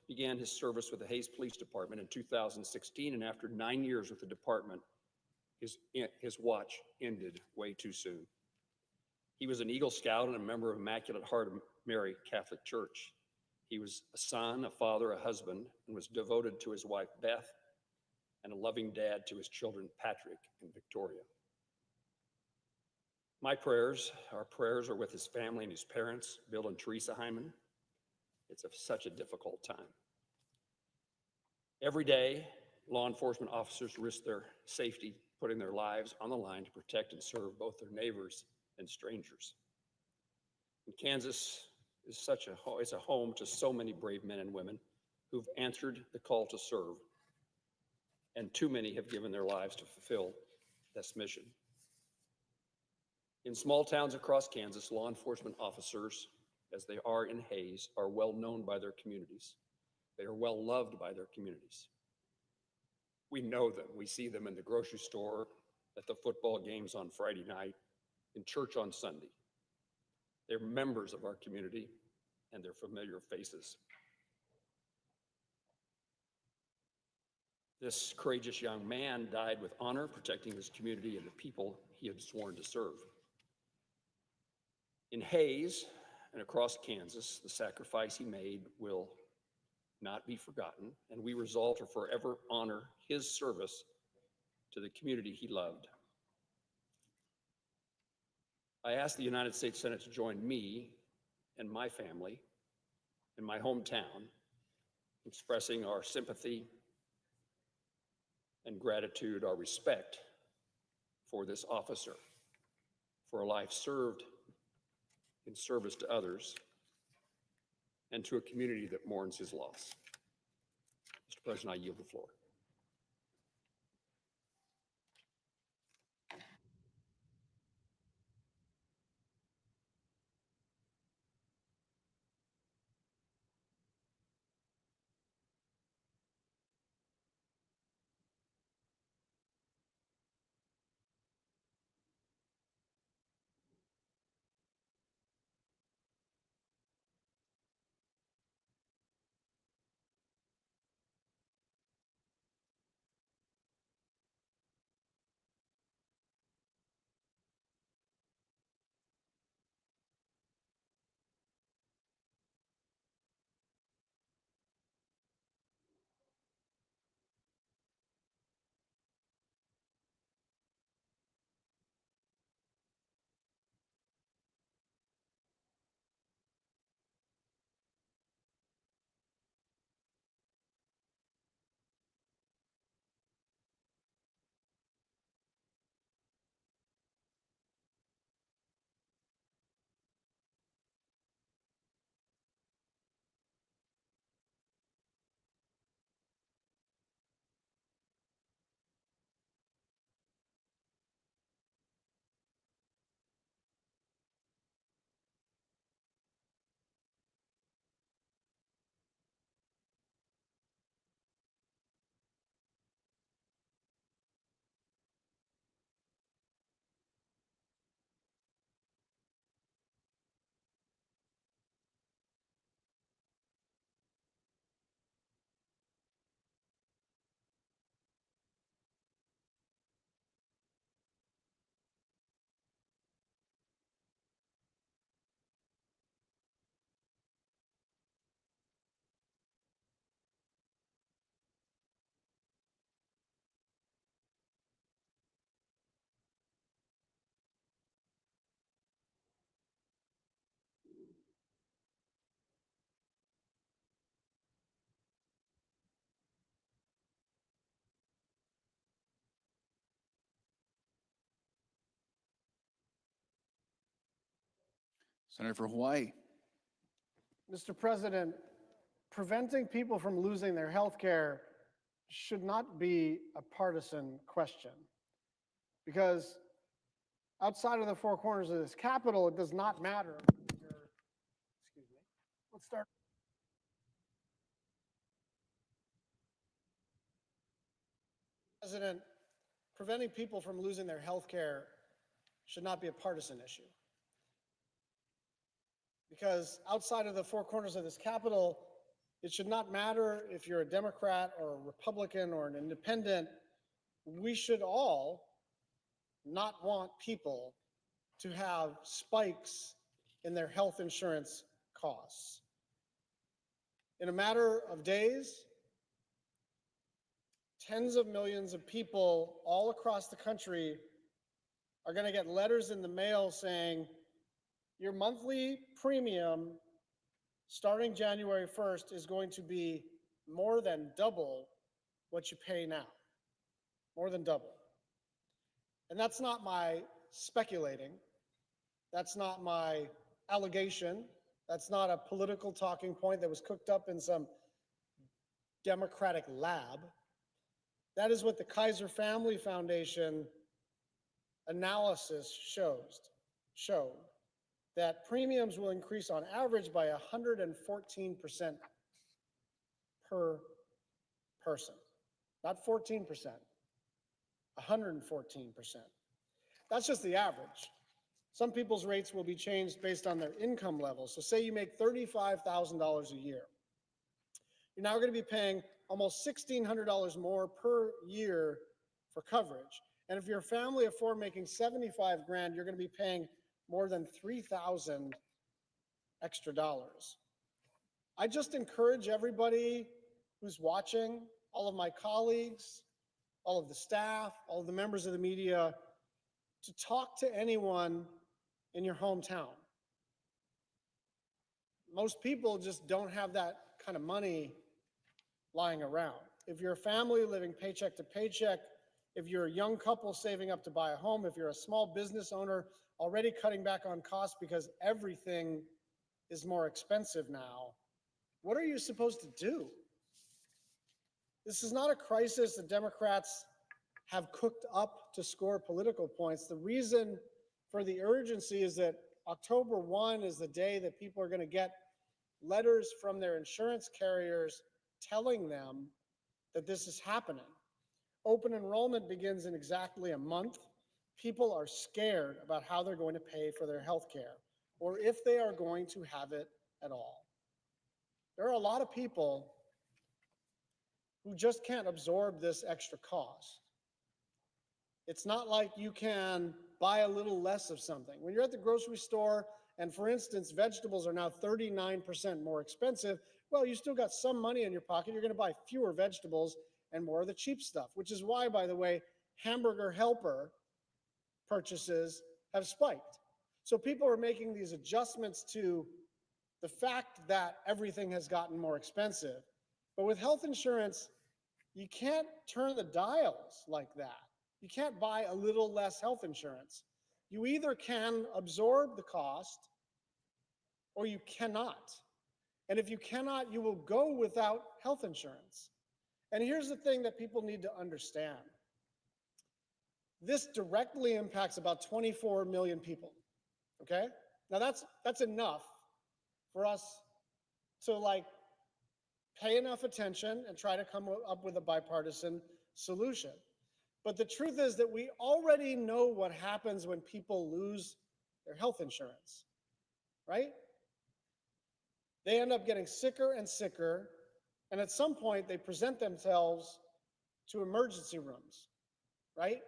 began his service with the Hayes Police Department in 2016, and after 9 years with the department, his watch ended way too soon. He was an Eagle Scout and a member of Immaculate Heart of Mary Catholic Church. He was a son, a father, a husband, and was devoted to his wife, Beth, and a loving dad to his children, Patrick and Victoria. Our prayers are with his family and his parents, Bill and Teresa Hyman. It's such a difficult time. Every day, law enforcement officers risk their safety, putting their lives on the line to protect and serve both their neighbors and strangers. And Kansas is it's a home to so many brave men and women who've answered the call to serve, and too many have given their lives to fulfill this mission. In small towns across Kansas, law enforcement officers, as they are in Hayes, are well known by their communities. They are well loved by their communities. We know them. We see them in the grocery store, at the football games on Friday night, in church on Sunday. They're members of our community, and they're familiar faces. This courageous young man died with honor, protecting his community and the people he had sworn to serve. In Hayes and across Kansas, the sacrifice he made will not be forgotten, and we resolve to forever honor his service to the community he loved. I ask the United States Senate to join me and my family in my hometown, expressing our sympathy and gratitude, our respect for this officer, for a life served in service to others and to a community that mourns his loss. Mr. President, I yield the floor. Senator for Hawaii. Mr. President, preventing people from losing their health care should not be a partisan question, because outside of the four corners of this Capitol, it does not matter. Excuse me. Let's start. President, preventing people from losing their health care should not be a partisan issue, because outside of the four corners of this Capitol, it should not matter if you're a Democrat or a Republican or an independent. We should all not want people to have spikes in their health insurance costs. In a matter of days, tens of millions of people all across the country are going to get letters in the mail saying your monthly premium starting January 1st is going to be more than double what you pay now. More than double. And that's not my speculating. That's not my allegation. That's not a political talking point that was cooked up in some Democratic lab. That is what the Kaiser Family Foundation analysis showed that premiums will increase on average by 114% per person. Not 14%, 114%. That's just the average. Some people's rates will be changed based on their income level. So say you make $35,000 a year. You're now going to be paying almost $1,600 more per year for coverage. And if you're a family of four making 75 grand, you're going to be paying more than 3,000 extra dollars. I just encourage everybody who's watching, all of my colleagues, all of the staff, all of the members of the media, to talk to anyone in your hometown. Most people just don't have that kind of money lying around. If you're a family living paycheck to paycheck, if you're a young couple saving up to buy a home, if you're a small business owner already cutting back on costs because everything is more expensive now, what are you supposed to do? This is not a crisis the Democrats have cooked up to score political points. The reason for the urgency is that October 1 is the day that people are going to get letters from their insurance carriers telling them that this is happening. Open enrollment begins in exactly a month. People are scared about how they're going to pay for their health care, or if they are going to have it at all. There are a lot of people who just can't absorb this extra cost. It's not like you can buy a little less of something. When you're at the grocery store, and for instance, vegetables are now 39% more expensive, well, you still got some money in your pocket. You're going to buy fewer vegetables and more of the cheap stuff, which is why, by the way, hamburger helper purchases have spiked. So people are making these adjustments to the fact that everything has gotten more expensive. But with health insurance, you can't turn the dials like that. You can't buy a little less health insurance. You either can absorb the cost or you cannot. And if you cannot, you will go without health insurance. And here's the thing that people need to understand. This directly impacts about 24 million people, okay? Now that's enough for us to pay enough attention and try to come up with a bipartisan solution. But the truth is that we already know what happens when people lose their health insurance, right? They end up getting sicker and sicker, and at some point they present themselves to emergency rooms, right?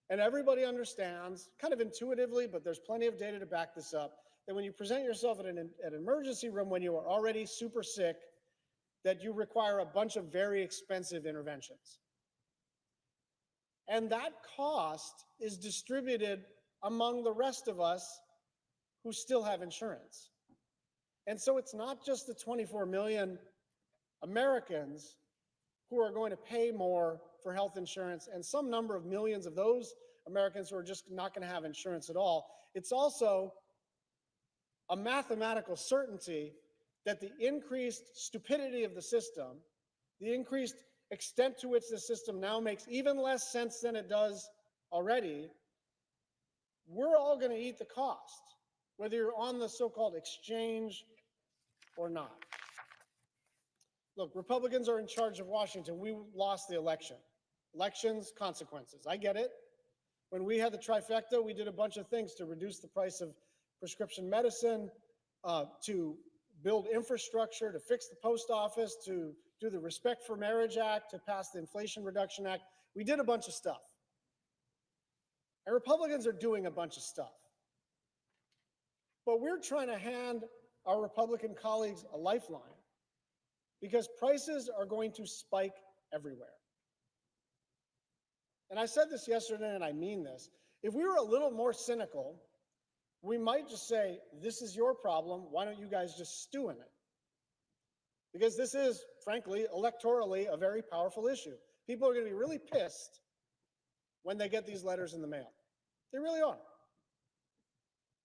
And everybody understands, kind of intuitively, but there's plenty of data to back this up, that when you present yourself at an emergency room when you are already super sick, that you require a bunch of very expensive interventions. And that cost is distributed among the rest of us who still have insurance. And so it's not just the 24 million Americans who are going to pay more for health insurance and some number of millions of those Americans who are just not going to have insurance at all. It's also a mathematical certainty that the increased stupidity of the system, the increased extent to which the system now makes even less sense than it does already, we're all going to eat the cost, whether you're on the so-called exchange or not. Look, Republicans are in charge of Washington. We lost the election. Elections, consequences. I get it. When we had the trifecta, we did a bunch of things to reduce the price of prescription medicine, to build infrastructure, to fix the post office, to do the Respect for Marriage Act, to pass the Inflation Reduction Act. We did a bunch of stuff. And Republicans are doing a bunch of stuff. But we're trying to hand our Republican colleagues a lifeline because prices are going to spike everywhere. And I said this yesterday, and I mean this. If we were a little more cynical, we might just say, this is your problem. Why don't you guys just stew in it? Because this is, frankly, electorally, a very powerful issue. People are going to be really pissed when they get these letters in the mail. They really are.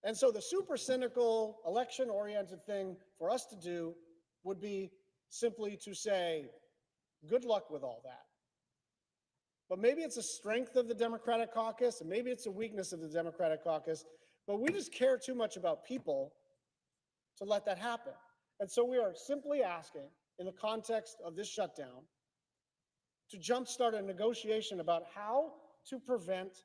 And so the super cynical, election-oriented thing for us to do would be simply to say, good luck with all that. But maybe it's a strength of the Democratic caucus, and maybe it's a weakness of the Democratic caucus, but we just care too much about people to let that happen. And so we are simply asking, in the context of this shutdown, to jumpstart a negotiation about how to prevent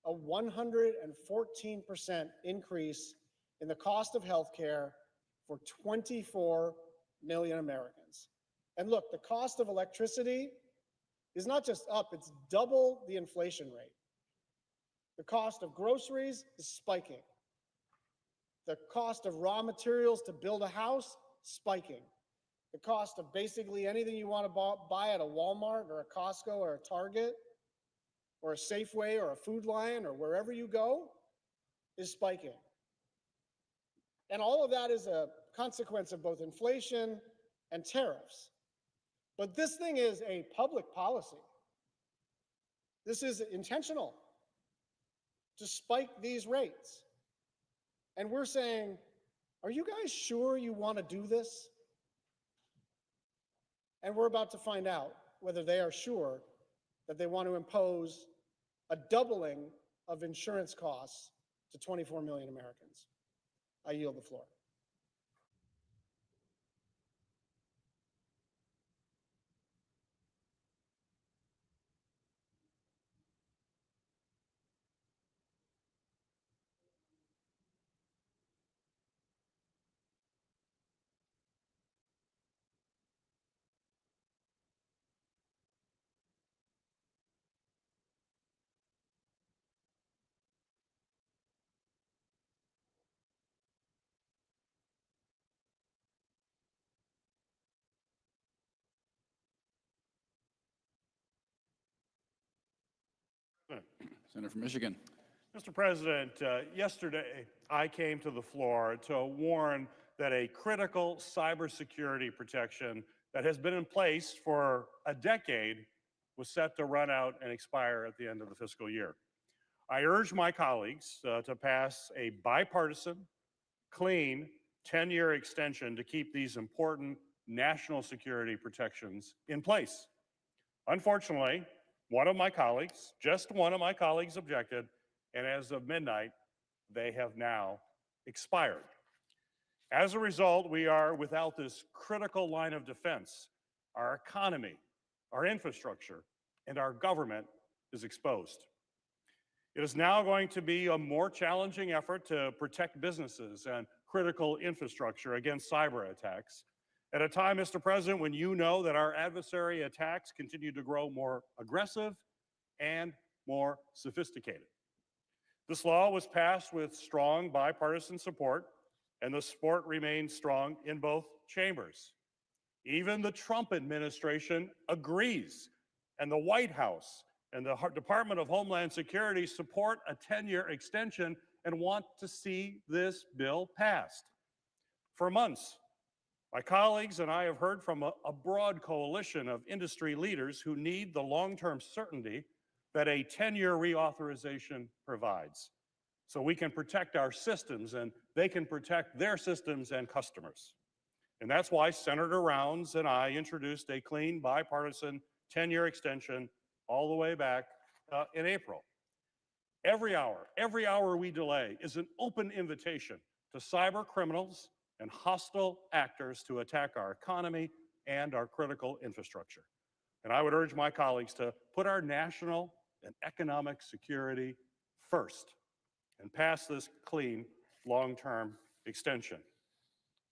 a 114% increase in the cost of healthcare for 24 million Americans. And look, the cost of electricity is not just up, it's double the inflation rate. The cost of groceries is spiking. The cost of raw materials to build a house, spiking. The cost of basically anything you want to buy at a Walmart or a Costco or a Target or a Safeway or a Food Lion or wherever you go is spiking. And all of that is a consequence of both inflation and tariffs. But this thing is a public policy. This is intentional to spike these rates. And we're saying, are you guys sure you want to do this? And we're about to find out whether they are sure that they want to impose a doubling of insurance costs to 24 million Americans. I yield the floor. Senator from Michigan. Mr. President, yesterday I came to the floor to warn that a critical cybersecurity protection that has been in place for a decade was set to run out and expire at the end of the fiscal year. I urge my colleagues to pass a bipartisan, clean 10-year extension to keep these important national security protections in place. Unfortunately, one of my colleagues, just one of my colleagues objected, and as of midnight, they have now expired. As a result, we are without this critical line of defense. Our economy, our infrastructure, and our government is exposed. It is now going to be a more challenging effort to protect businesses and critical infrastructure against cyber attacks. At a time, Mr. President, when you know that our adversary attacks continue to grow more aggressive and more sophisticated. This law was passed with strong bipartisan support, and the support remains strong in both chambers. Even the Trump administration agrees, and the White House and the Department of Homeland Security support a 10-year extension and want to see this bill passed. For months, my colleagues and I have heard from a broad coalition of industry leaders who need the long-term certainty that a 10-year reauthorization provides, so we can protect our systems and they can protect their systems and customers. And that's why Senator Rounds and I introduced a clean, bipartisan 10-year extension all the way back in April. Every hour we delay is an open invitation to cyber criminals and hostile actors to attack our economy and our critical infrastructure. And I would urge my colleagues to put our national and economic security first and pass this clean, long-term extension.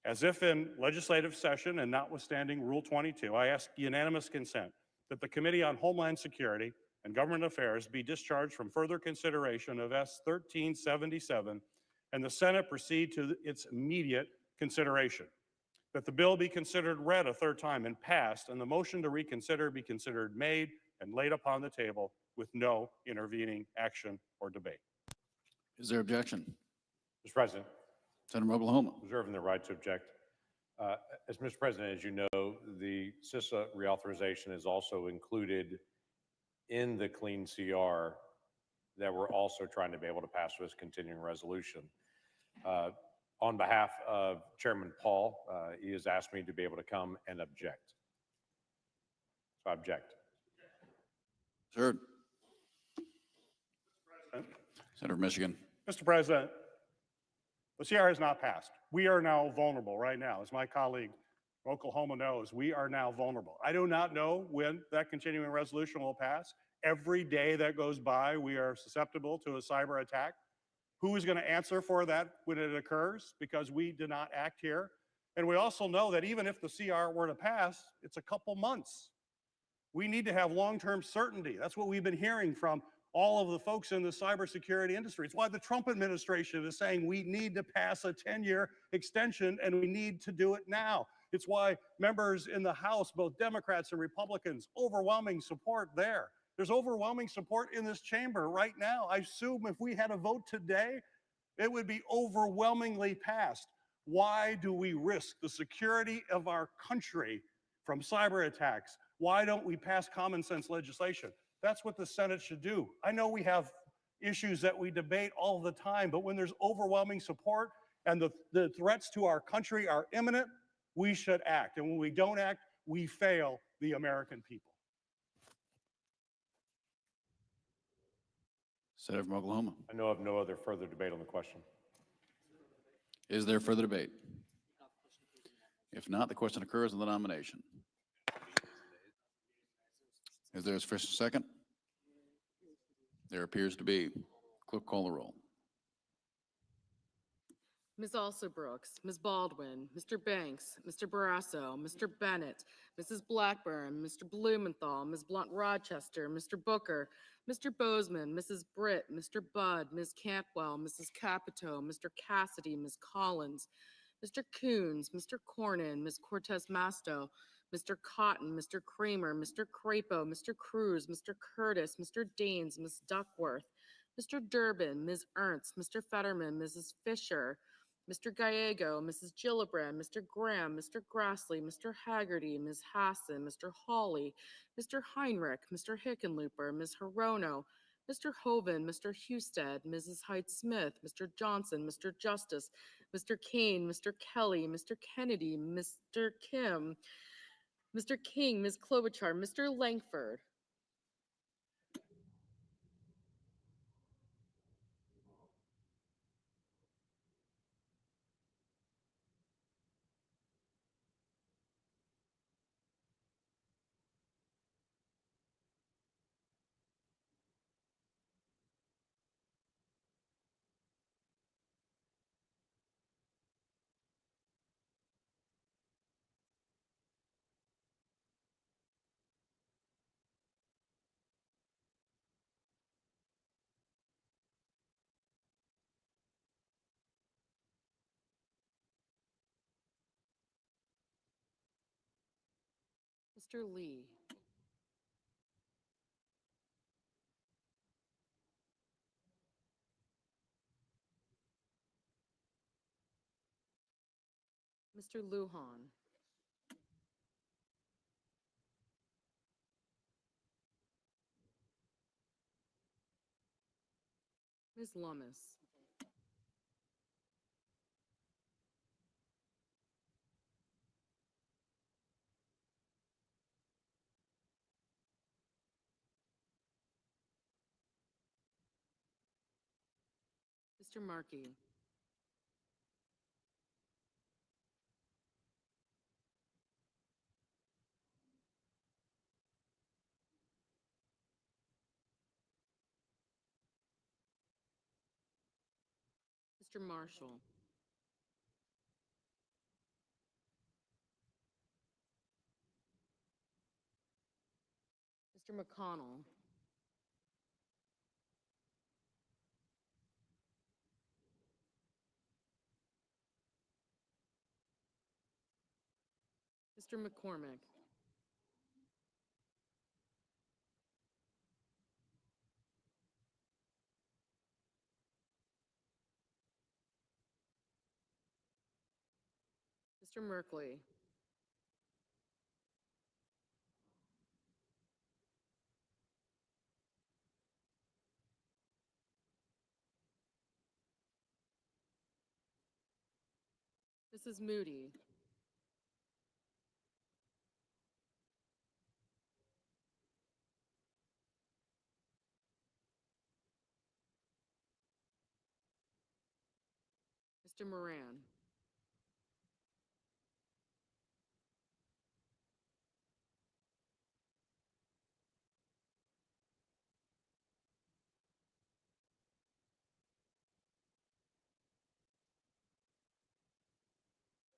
As if in legislative session and notwithstanding Rule 22, I ask unanimous consent that the Committee on Homeland Security and Government Affairs be discharged from further consideration of S 1377 and the Senate proceed to its immediate consideration. That the bill be considered read a third time and passed, and the motion to reconsider be considered made and laid upon the table with no intervening action or debate. Is there objection? Mr. President, Senator from Oklahoma. reserving the right to object. As Mr. President, as you know, the CISA reauthorization is also included in the clean CR that we're also trying to be able to pass with this continuing resolution. On behalf of Chairman Paul, he has asked me to be able to come and object. So I object. Heard. Senator from Michigan. Mr. President, the CR has not passed. We are now vulnerable right now. As my colleague from Oklahoma knows, we are now vulnerable. I do not know when that continuing resolution will pass. Every day that goes by, we are susceptible to a cyber attack. Who is going to answer for that when it occurs? Because we did not act here. And we also know that even if the CR were to pass, it's a couple months. We need to have long-term certainty. That's what we've been hearing from all of the folks in the cybersecurity industry. It's why the Trump administration is saying we need to pass a 10-year extension and we need to do it now. It's why members in the House, both Democrats and Republicans, overwhelming support there. There's overwhelming support in this chamber right now. I assume if we had a vote today, it would be overwhelmingly passed. Why do we risk the security of our country from cyber attacks? Why don't we pass common sense legislation? That's what the Senate should do. I know we have issues that we debate all the time, but when there's overwhelming support and the threats to our country are imminent, we should act. And when we don't act, we fail the American people. Senator from Oklahoma. I know of no other further debate on the question. Is there further debate? If not, the question occurs in the nomination. Is there a sufficient second? There appears to be. Clerk, call the roll. Ms. Alsobrooks, Ms. Baldwin, Mr. Banks, Mr. Barrasso, Mr. Bennett, Mrs. Blackburn, Mr. Blumenthal, Ms. Blunt-Rochester, Mr. Booker, Mr. Bozeman, Mrs. Britt, Mr. Budd, Ms. Cantwell, Mrs. Capito, Mr. Cassidy, Ms. Collins, Mr. Coons, Mr. Cornyn, Ms. Cortez Masto, Mr. Cotton, Mr. Kramer, Mr. Crapo, Mr. Cruz, Mr. Curtis, Mr. Daines, Ms. Duckworth, Mr. Durbin, Ms. Ernst, Mr. Fetterman, Mrs. Fisher, Mr. Gallego, Mrs. Gillibrand, Mr. Graham, Mr. Grassley, Mr. Haggerty, Ms. Hassan, Mr. Hawley, Mr. Heinrich, Mr. Hickenlooper, Ms. Hirono, Mr. Hoven, Mr. Husted, Mrs. Hyde-Smith, Mr. Johnson, Mr. Justice, Mr. Kane, Mr. Kelly, Mr. Kennedy, Mr. Kim, Mr. King, Ms. Klobuchar, Mr. Langford. Mr. Lee. Mr. Lujan. Ms. Lummis. Mr. Markey. Mr. Marshall. Mr. McConnell. Mr. McCormick. Mr. Merkley. Mrs. Moody. Mr. Moran.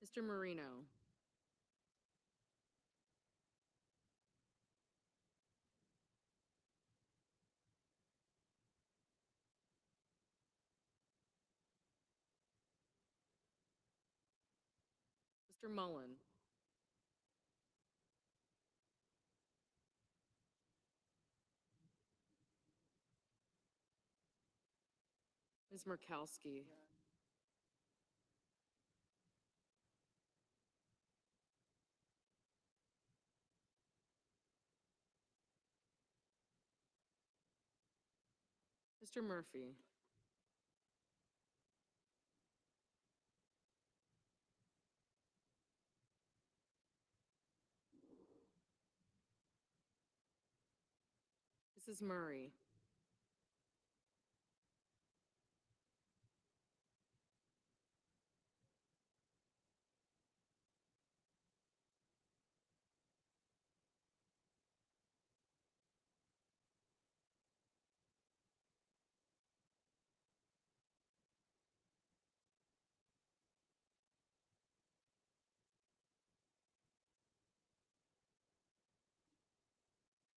Mr. Marino. Mr. Mullen. Ms. Murkowski. Mr. Murphy. Mrs. Murray.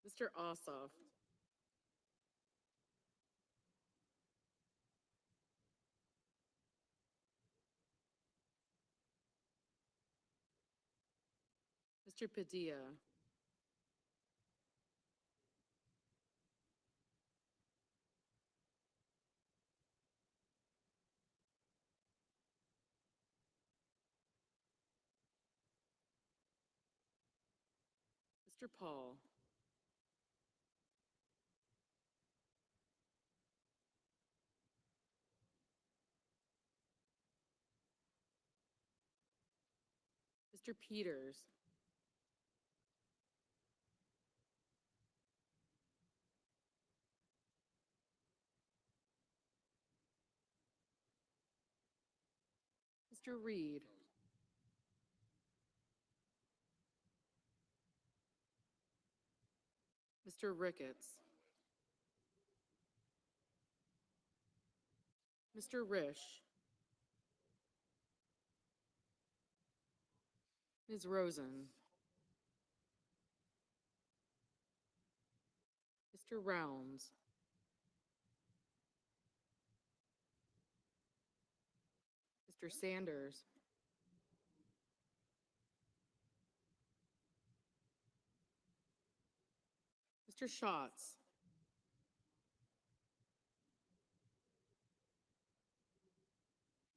Mr. Ossoff. Mr. Padilla. Mr. Paul. Mr. Peters. Mr. Reed. Mr. Ricketts. Mr. Risch. Ms. Rosen. Mr. Rounds. Mr. Sanders. Mr. Schatz.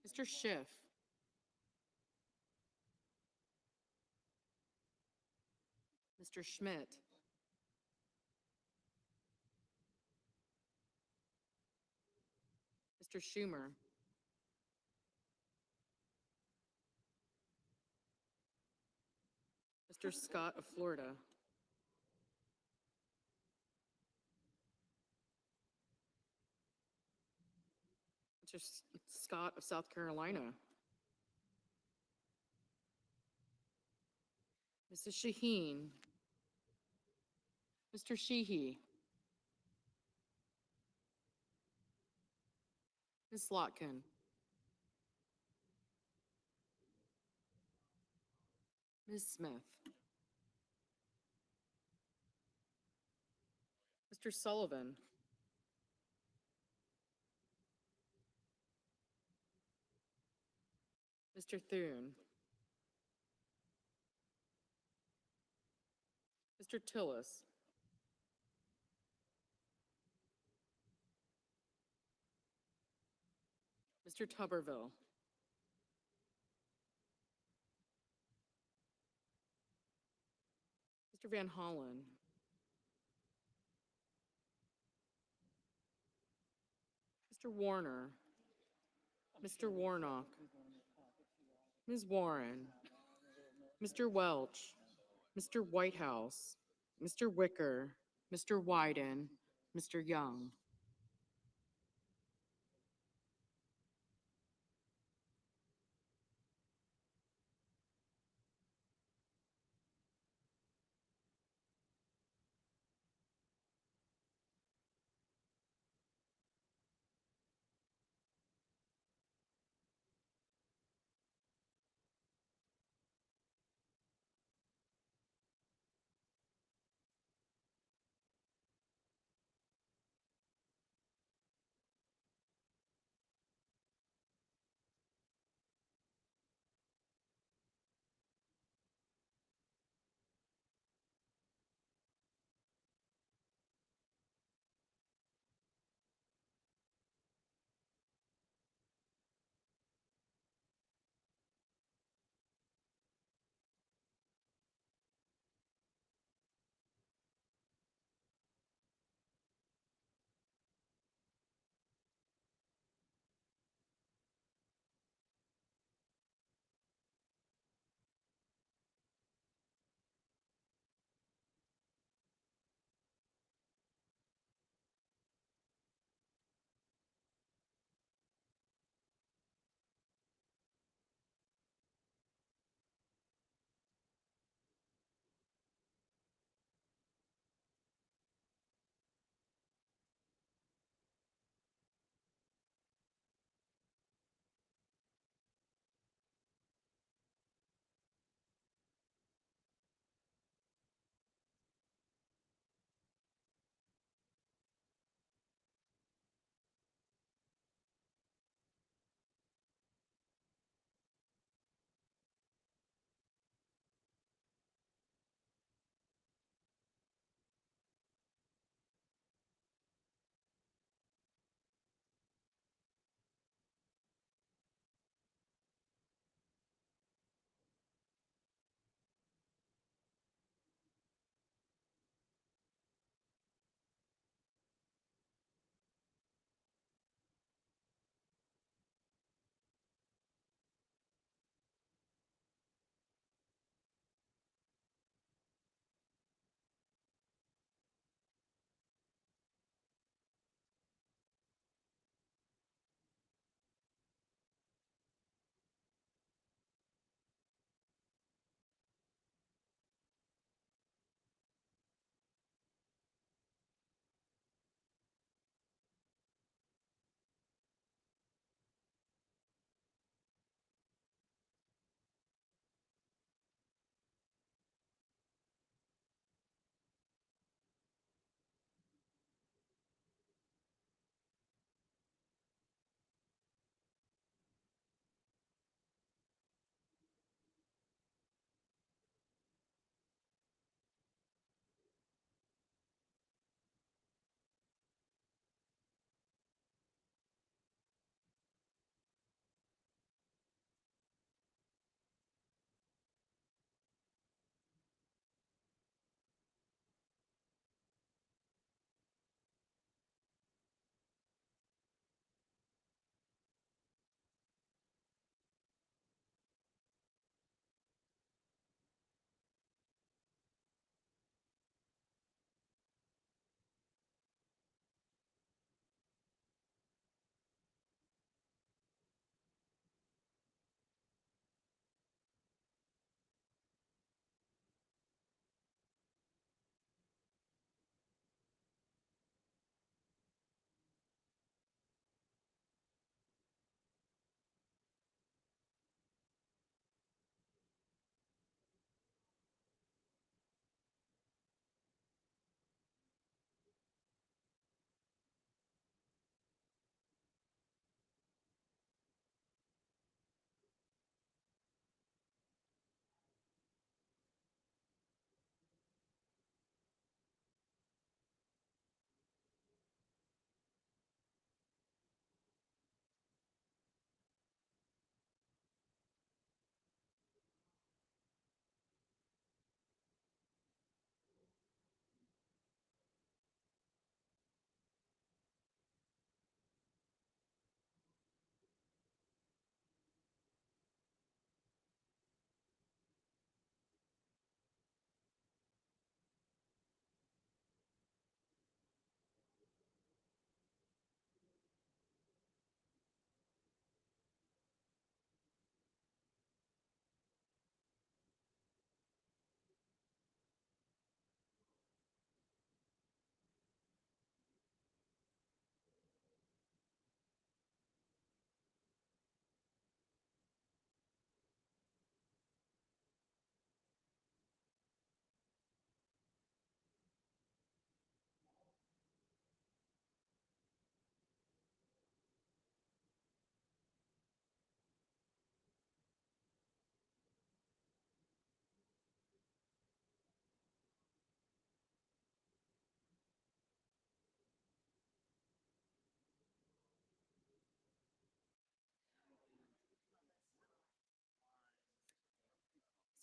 Mr. Schiff. Mr. Schmidt. Mr. Schumer. Mr. Scott of Florida. Scott of South Carolina. Mrs. Shaheen. Mr. Sheehy. Ms. Slotkin. Ms. Smith. Mr. Sullivan. Mr. Thune. Mr. Tillis. Mr. Tuberville. Mr. Van Hollen. Mr. Warner. Mr. Warnock. Ms. Warren. Mr. Welch. Mr. Whitehouse. Mr. Wicker. Mr. Wyden. Mr. Young.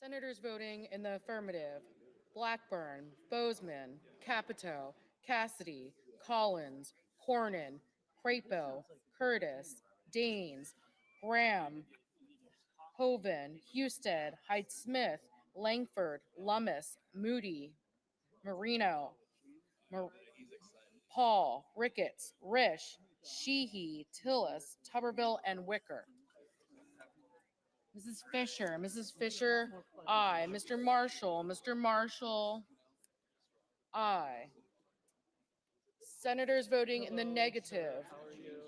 Senators voting in the affirmative: Blackburn, Bozeman, Capito, Cassidy, Collins, Cornyn, Crapo, Curtis, Daines, Graham, Hoven, Husted, Hyde-Smith, Langford, Lummis, Moody, Marino, Paul, Ricketts, Risch, Sheehy, Tillis, Tuberville, and Wicker. Mrs. Fisher, aye. Mr. Marshall, aye. Senators voting in the negative: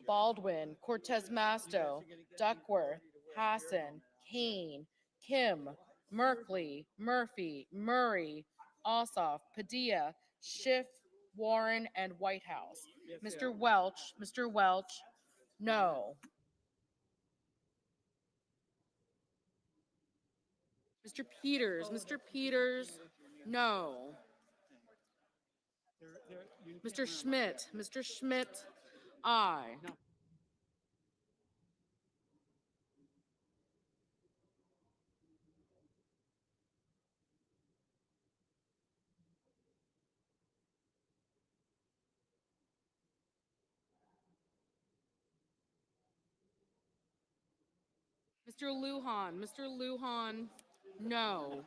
Baldwin, Cortez Masto, Duckworth, Hassan, Kane, Kim, Merkley, Murphy, Murray, Ossoff, Padilla, Schiff, Warren, and Whitehouse. Mr. Welch, no. Mr. Peters, no. Mr. Schmidt, aye. Mr. Lujan, no.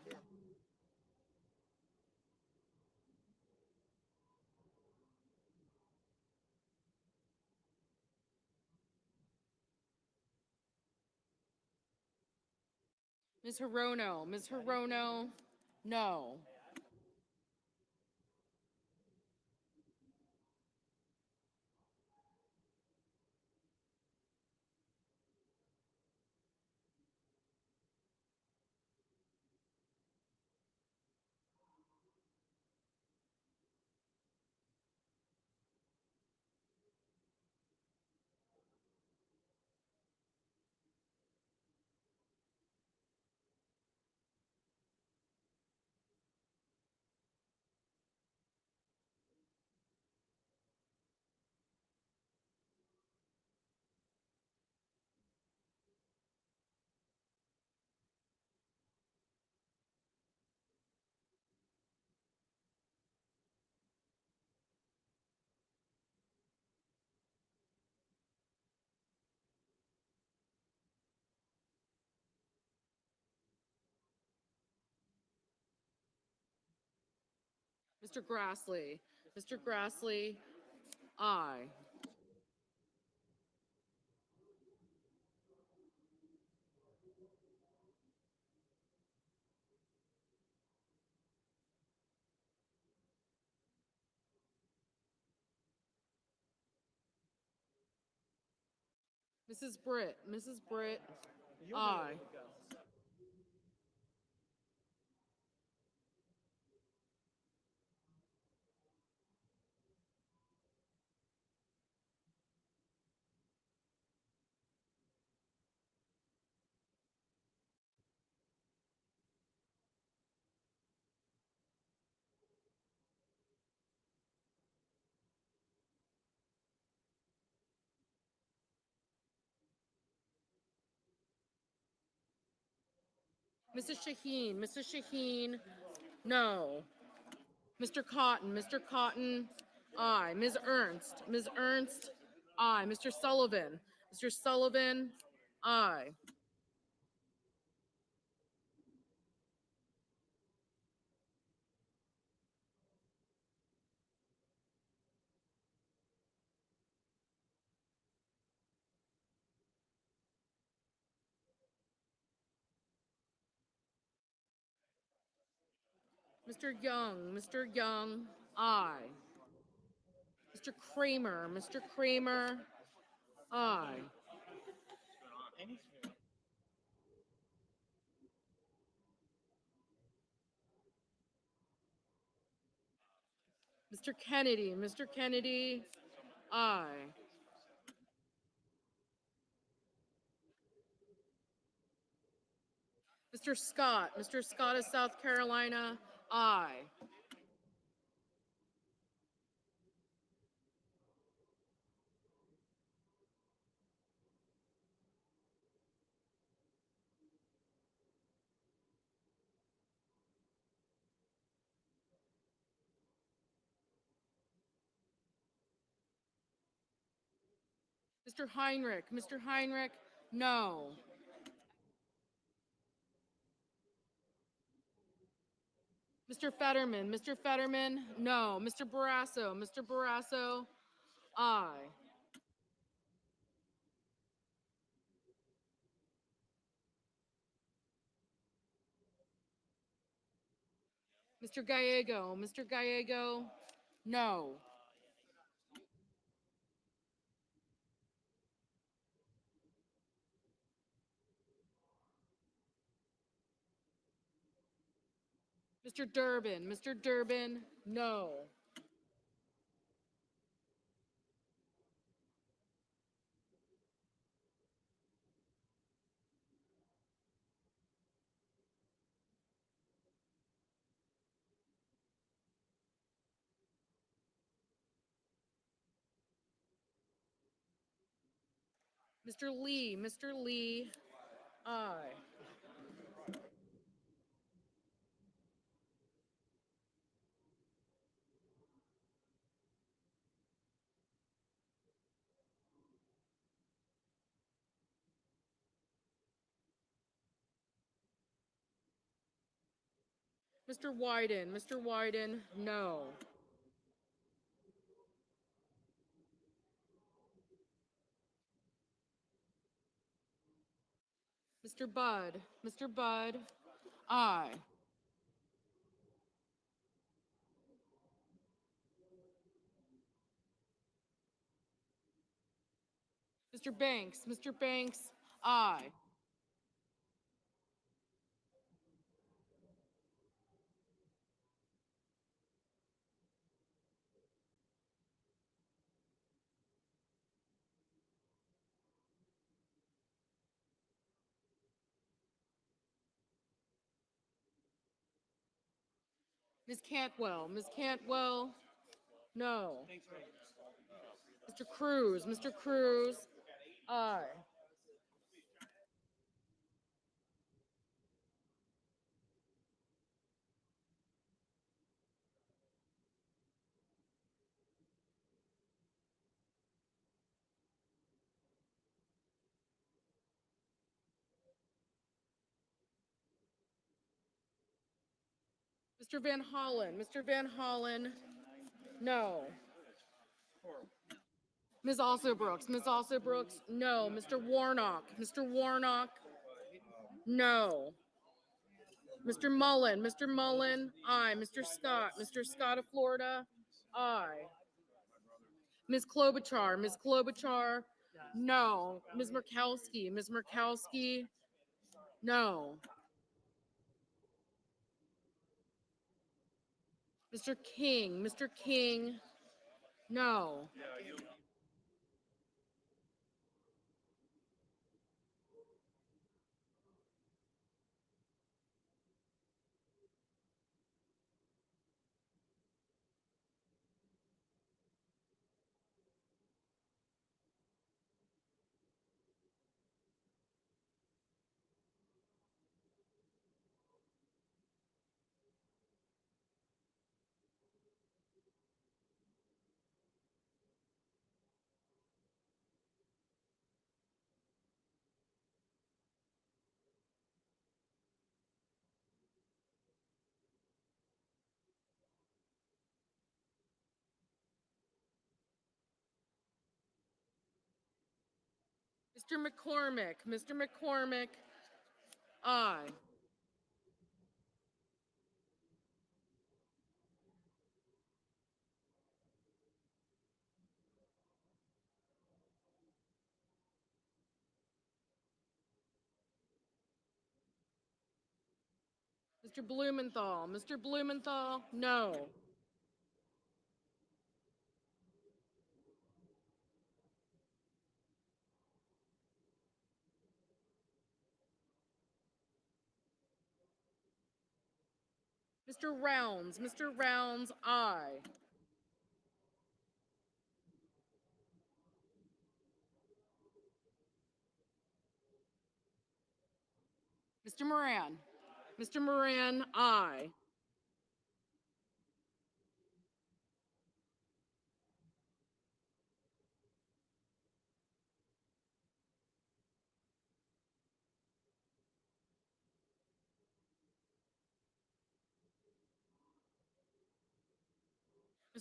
Ms. Hirono, no. Mr. Grassley, aye. Mrs. Britt, aye. Mrs. Shaheen, no. Mr. Cotton, aye. Ms. Ernst, aye. Mr. Sullivan, aye. Mr. Young, aye. Mr. Kramer, aye. Mr. Kennedy, aye. Mr. Scott of South Carolina, aye. Mr. Heinrich, no. Mr. Fetterman, no. Mr. Barrasso, aye. Mr. Gallego, no. Mr. Durbin, no. Mr. Lee, aye. Mr. Wyden, no. Mr. Budd, aye. Mr. Banks, aye. Ms. Cantwell, no. Mr. Cruz, aye. Mr. Van Hollen, no. Ms. Alsobrooks, no. Mr. Warnock, no. Mr. Mullen, aye. Mr. Scott of Florida, aye. Ms. Klobuchar, no. Ms. Murkowski, no. Mr. King, no. Mr. McCormick, aye. Mr. Blumenthal, no. Mr. Rounds, aye. Mr. Moran, aye.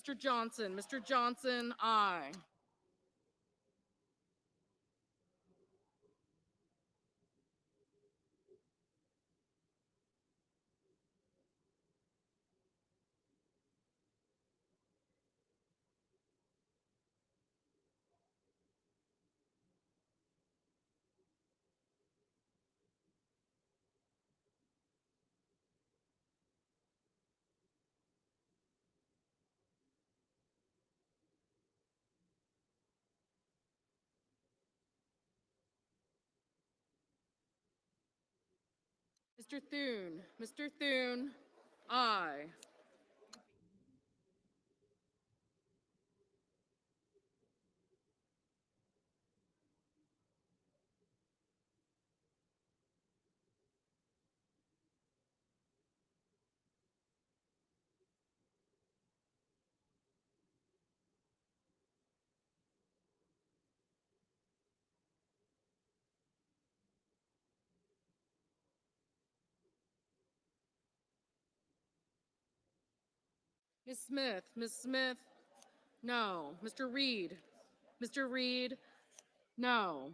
Mr. Johnson, aye. Mr. Thune, aye. Ms. Smith, no. Mr. Reed, no.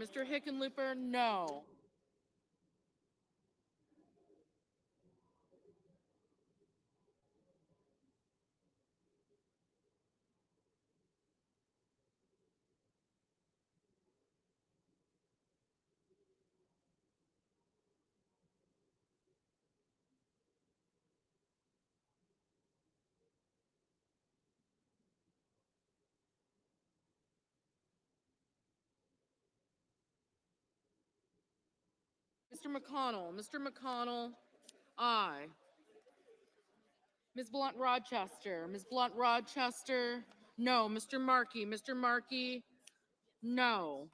Mr. Hickenlooper, no. Mr. McConnell, aye. Ms. Blunt Rochester, no. Mr. Markey, no.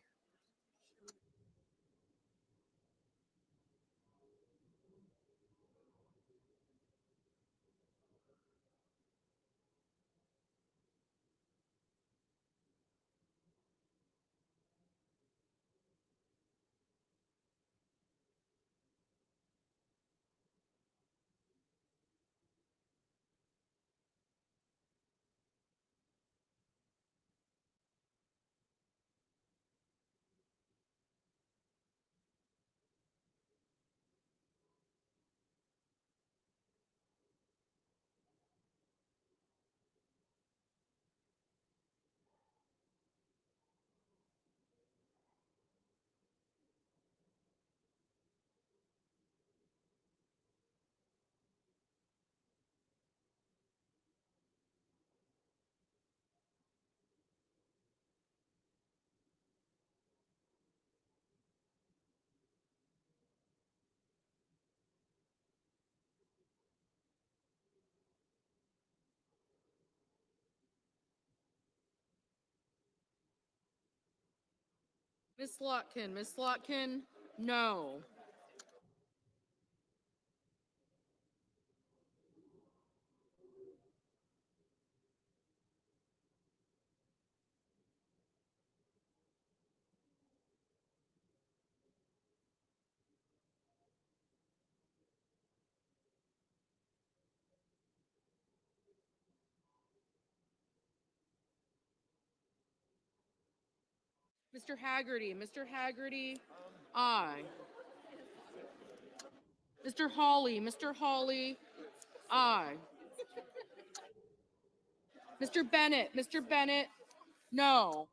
Ms. Slotkin, no. Mr. Haggerty, aye. Mr. Hawley, aye. Mr. Bennett, no.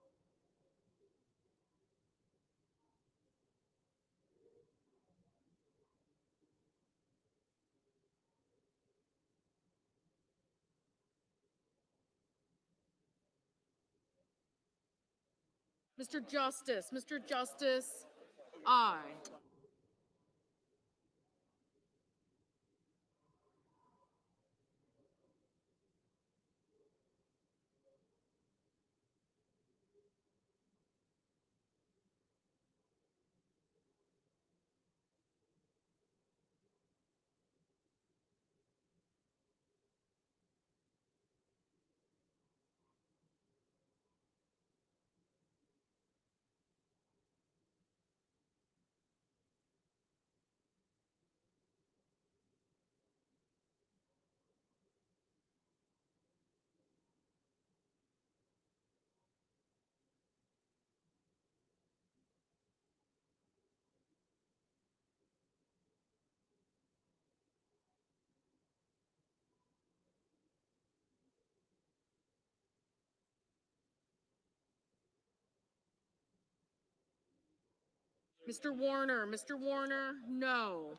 Mr. Justice, aye. Mr. Warner, no.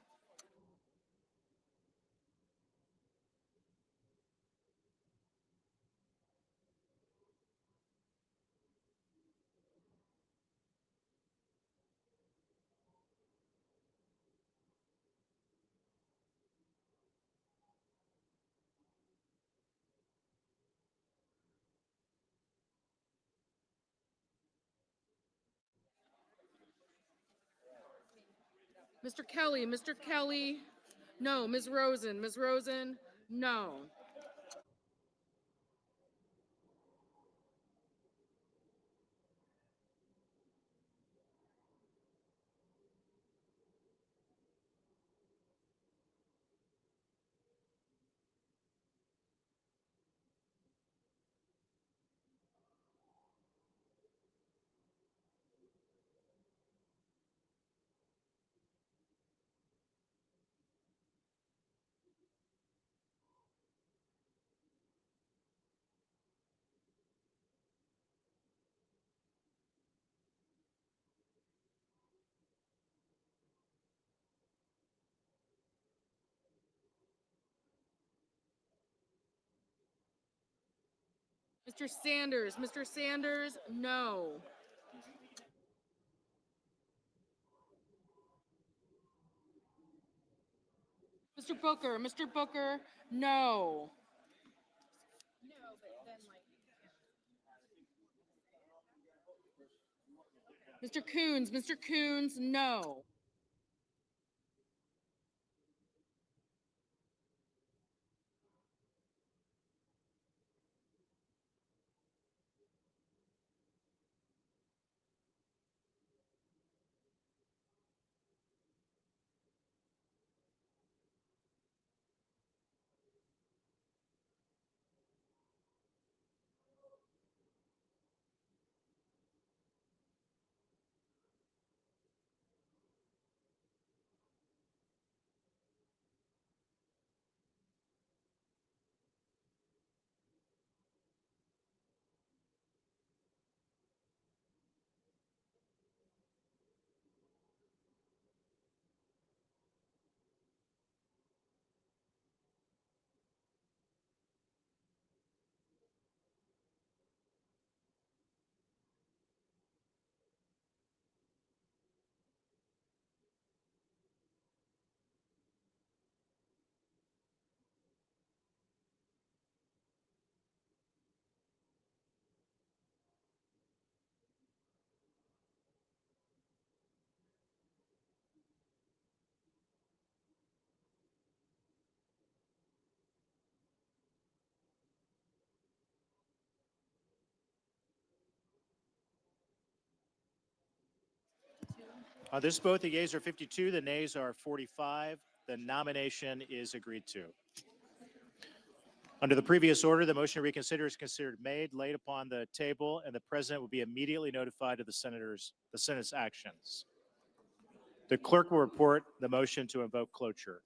Mr. Kelly, no. Ms. Rosen, no. Mr. Sanders, no. Mr. Booker, no. Mr. Coons, no. On this vote, the yeas are 52, the nays are 45. The nomination is agreed to. Under the previous order, the motion to reconsider is considered made, laid upon the table, and the president will be immediately notified of the Senate's actions. The clerk will report the motion to invoke cloture.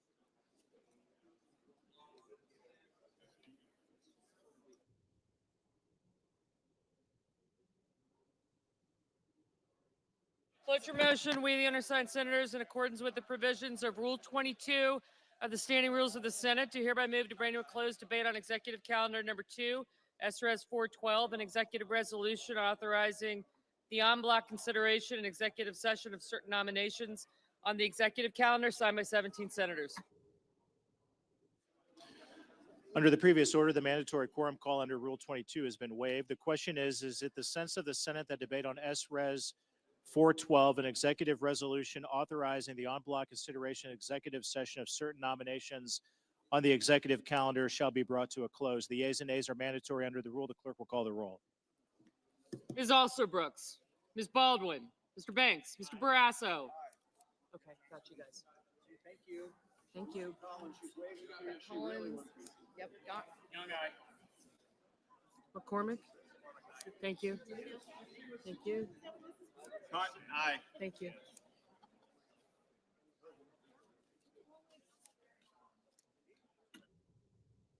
Cloture motion, we the undersigned senators, in accordance with the provisions of Rule 22 of the Standing Rules of the Senate, do hereby move to bring to a closed debate on Executive Calendar Number 2, SRES 412, an executive resolution authorizing the en bloc consideration and executive session of certain nominations on the executive calendar, signed by 17 senators. Under the previous order, the mandatory quorum call under Rule 22 has been waived. The question is it the sense of the Senate that debate on SRES 412, an executive resolution authorizing the en bloc consideration and executive session of certain nominations on the executive calendar shall be brought to a close. The yeas and nays are mandatory under the rule. The clerk will call the roll. Ms. Alsobrooks, Ms. Baldwin, Mr. Banks, Mr. Barrasso. Okay, got you guys. Thank you. Thank you. Collins, yep, got. McCormick. Thank you. Thank you. Cotton, aye. Thank you.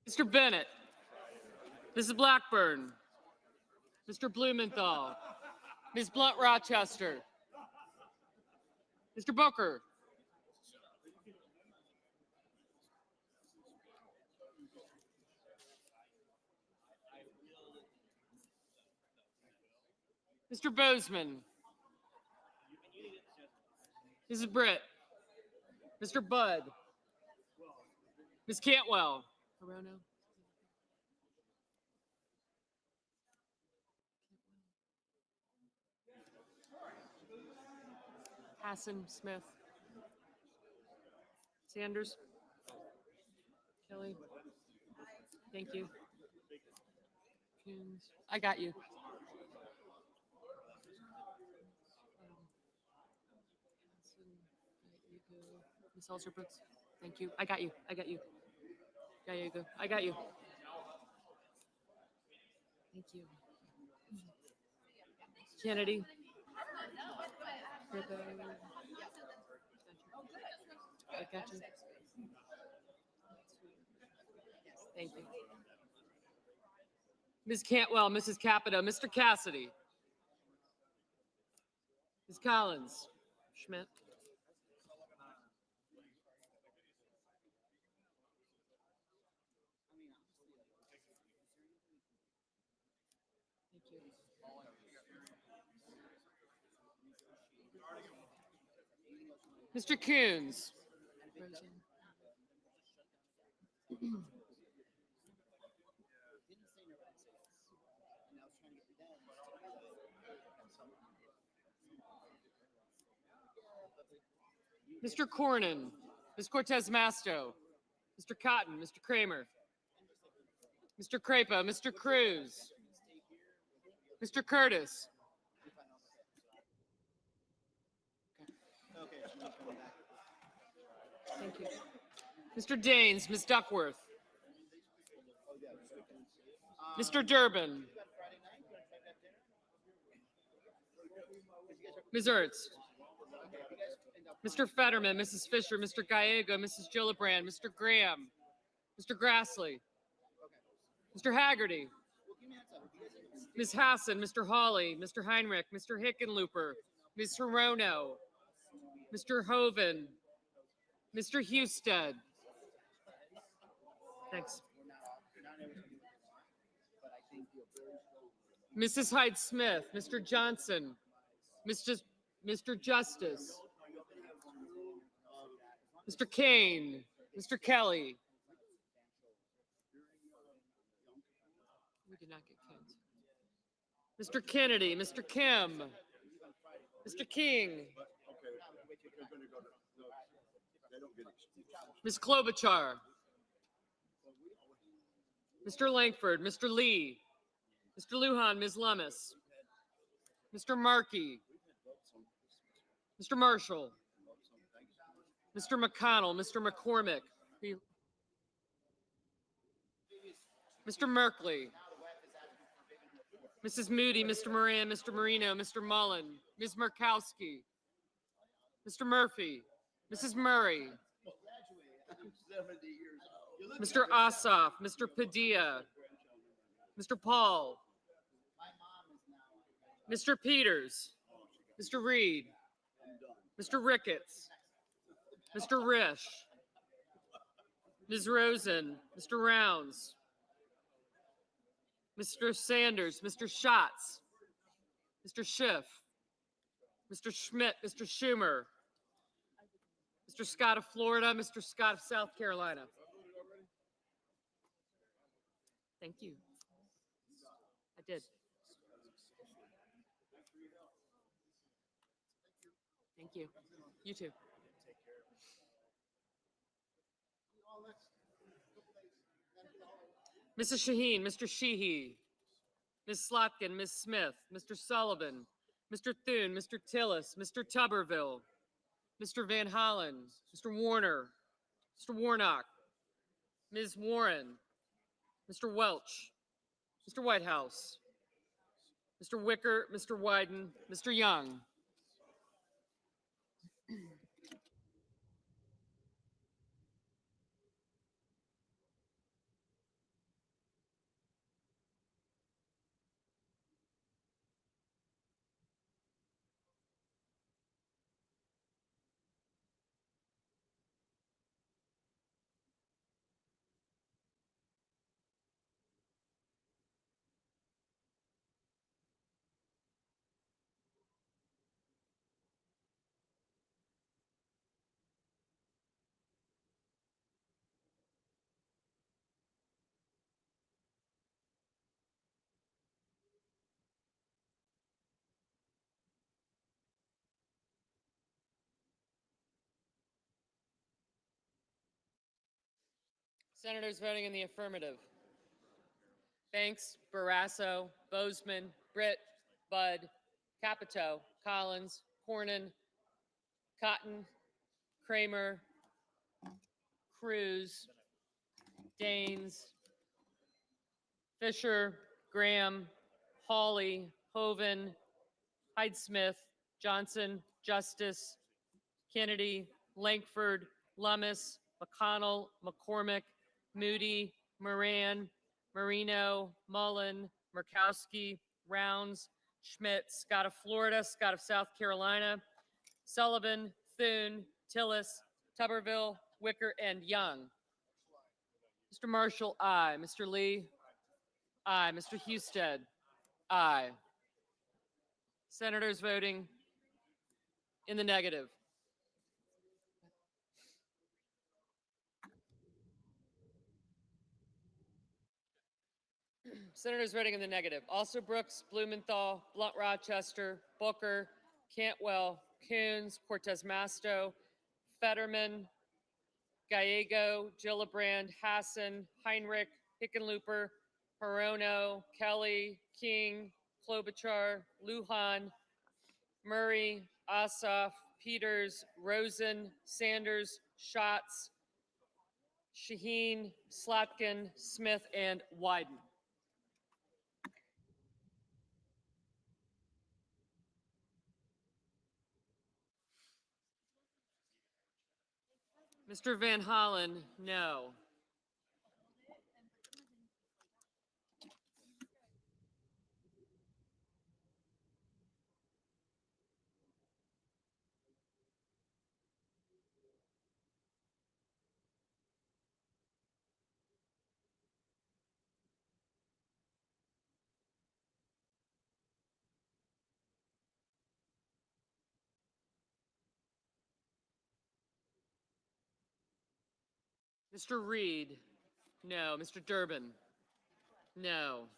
Mr. Bennett, Mrs. Blackburn, Mr. Blumenthal, Ms. Blunt Rochester, Mr. Booker, Mr. Bozeman, Mrs. Britt, Mr. Budd, Ms. Cantwell, Hirono. Hassan, Smith, Sanders, Kelly, thank you. Coons. I got you. Ms. Alsobrooks, thank you. I got you. I got you. Yeah, you go. I got you. Thank you. Kennedy. I got you. Thank you. Ms. Cantwell, Mrs. Capito, Mr. Cassidy. Ms. Collins. Schmidt. Mr. Coons. Mr. Cornyn, Ms. Cortez Masto, Mr. Cotton, Mr. Kramer, Mr. Crapo, Mr. Cruz, Mr. Curtis. Thank you. Mr. Daines, Ms. Duckworth, Mr. Durbin, Ms. Ertz, Mr. Fetterman, Mrs. Fisher, Mr. Gallego, Mrs. Gillibrand, Mr. Graham, Mr. Grassley, Mr. Haggerty, Ms. Hassan, Mr. Hawley, Mr. Heinrich, Mr. Hickenlooper, Ms. Hirono, Mr. Hoven, Mr. Husted. Thanks. Mrs. Hyde-Smith, Mr. Johnson, Mr. Justice, Mr. Kane, Mr. Kelly. We did not get Kane. Mr. Kennedy, Mr. Kim, Mr. King, Ms. Klobuchar, Mr. Langford, Mr. Lee, Mr. Lujan, Ms. Lummis, Mr. Markey, Mr. Marshall, Mr. McConnell, Mr. McCormick, Mr. Merkley, Mrs. Moody, Mr. Moran, Mr. Marino, Mr. Mullen, Ms. Murkowski, Mr. Murphy, Mrs. Murray, Mr. Ossoff, Mr. Padilla, Mr. Paul, Mr. Peters, Mr. Reed, Mr. Ricketts, Mr. Risch, Ms. Rosen, Mr. Rounds, Mr. Sanders, Mr. Schatz, Mr. Schiff, Mr. Schmidt, Mr. Schumer, Mr. Scott of Florida, Mr. Scott of South Carolina. Thank you. I did. Thank you. You too. Mrs. Shaheen, Mr. Sheehy, Ms. Slotkin, Ms. Smith, Mr. Sullivan, Mr. Thune, Mr. Tillis, Mr. Tuberville, Mr. Van Hollen, Mr. Warner, Mr. Warnock, Ms. Warren, Mr. Welch, Mr. Whitehouse, Mr. Wicker, Mr. Wyden, Mr. Young. Senators voting in the affirmative: Banks, Barrasso, Bozeman, Britt, Budd, Capito, Collins, Cornyn, Cotton, Kramer, Cruz, Daines, Fisher, Graham, Hawley, Hoven, Hyde-Smith, Johnson, Justice, Kennedy, Lankford, Lummis, McConnell, McCormick, Moody, Moran, Marino, Mullen, Murkowski, Rounds, Schmidt, Scott of Florida, Scott of South Carolina, Sullivan, Thune, Tillis, Tuberville, Wicker, and Young. Mr. Marshall, aye. Mr. Lee, aye. Mr. Husted, aye. Senators voting in the negative: Senators voting in the negative: also Brooks, Blumenthal, Blunt Rochester, Booker, Cantwell, Coons, Cortez Masto, Fetterman, Gallego, Gillibrand, Hassan, Heinrich, Hickenlooper, Hirono, Kelly, King, Klobuchar, Lujan, Murray, Ossoff, Peters, Rosen, Sanders, Schatz, Shaheen, Slotkin, Smith, and Wyden. Mr. Van Hollen, no. Mr. Reed, no. Mr. Durbin, no.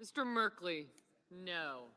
Mr. Merkley, no.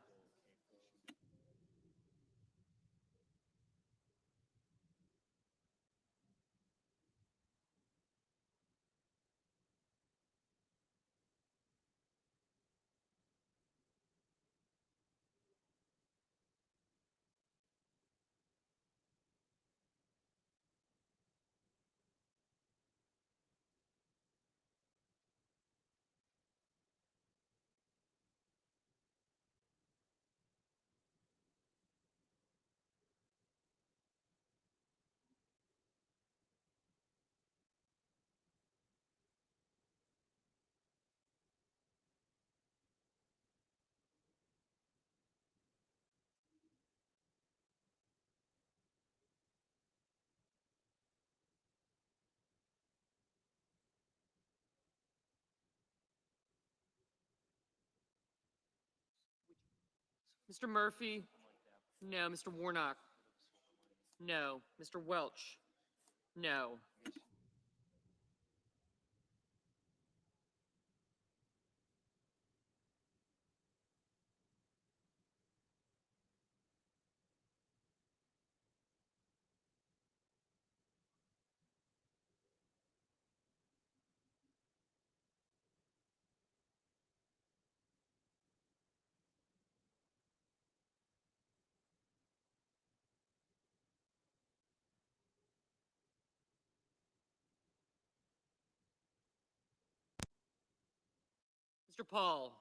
Mr. Murphy, no. Mr. Warnock, no. Mr. Welch, no. Mr. Paul,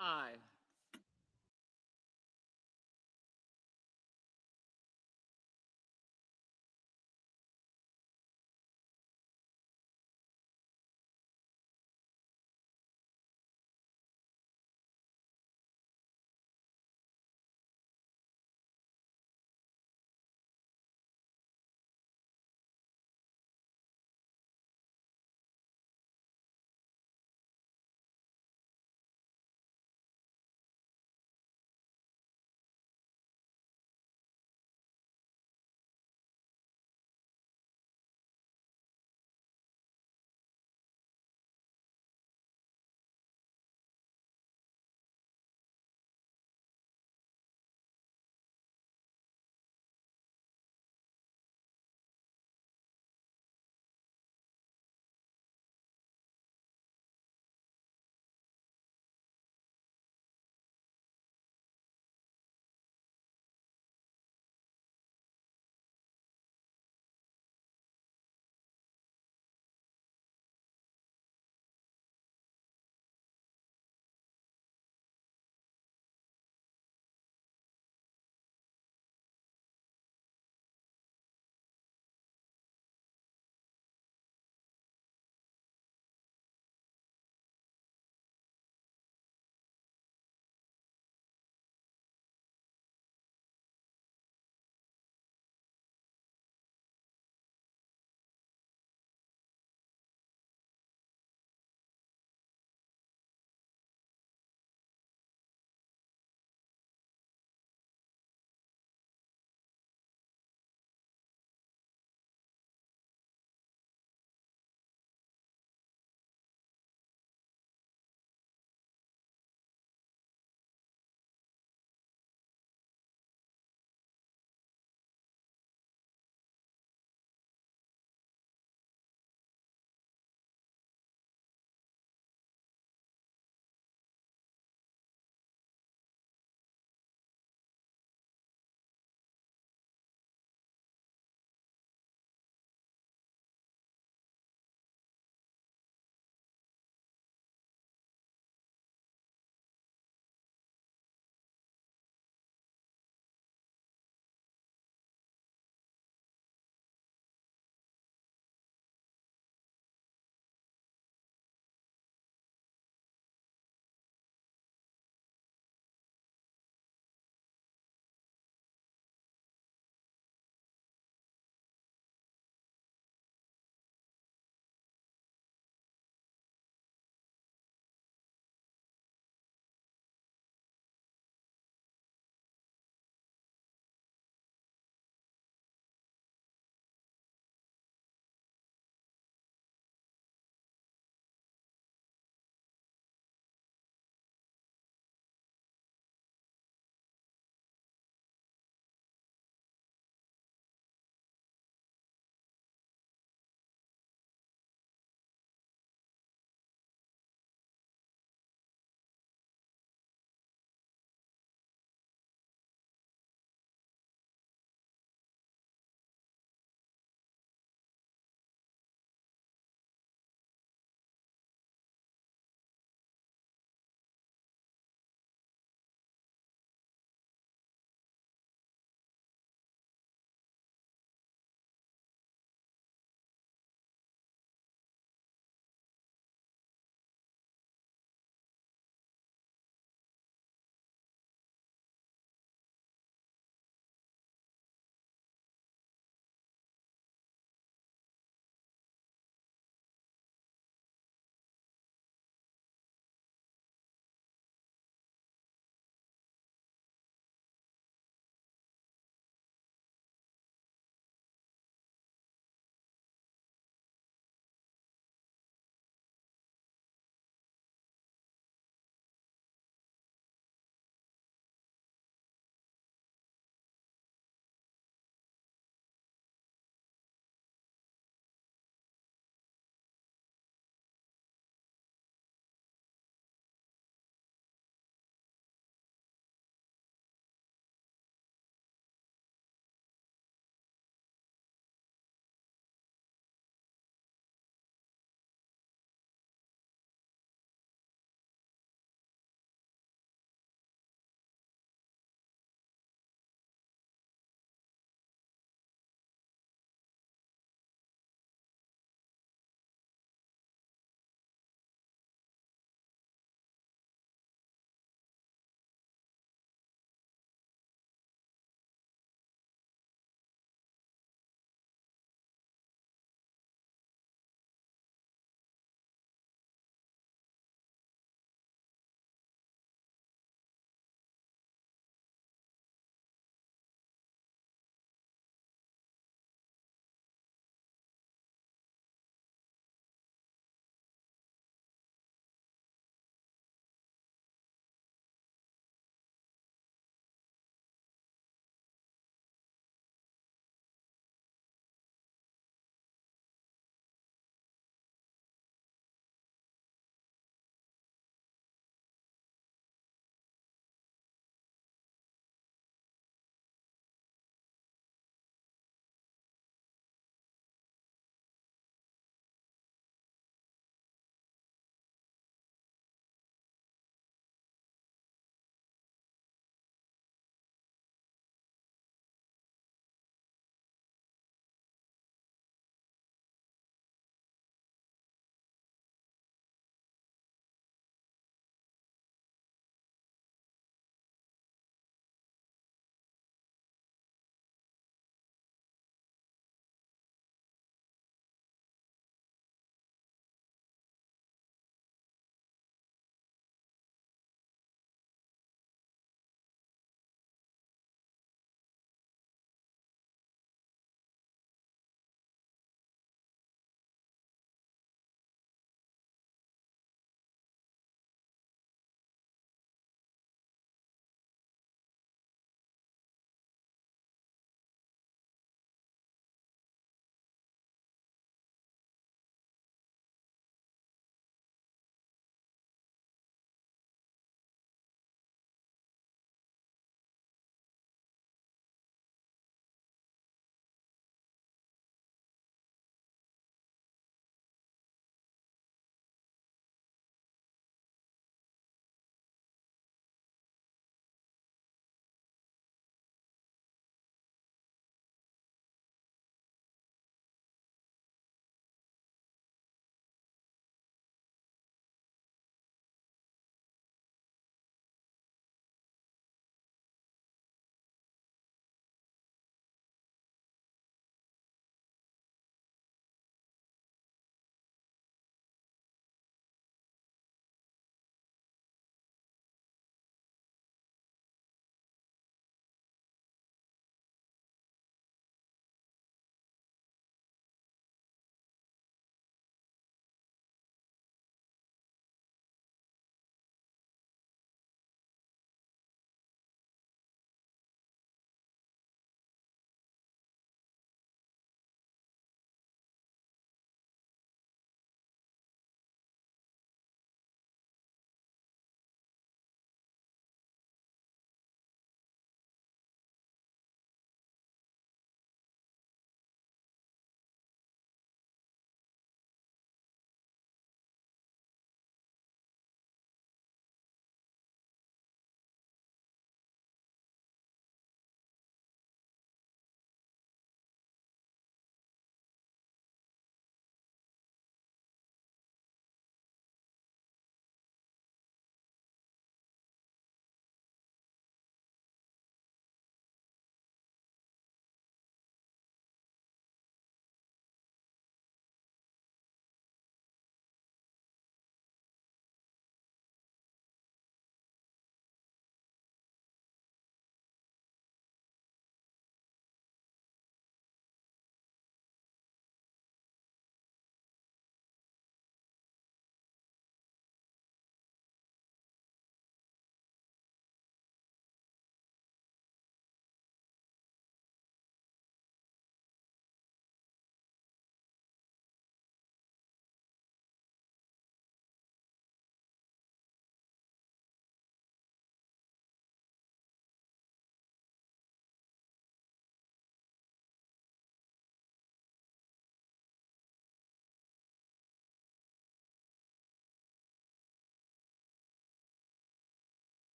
aye.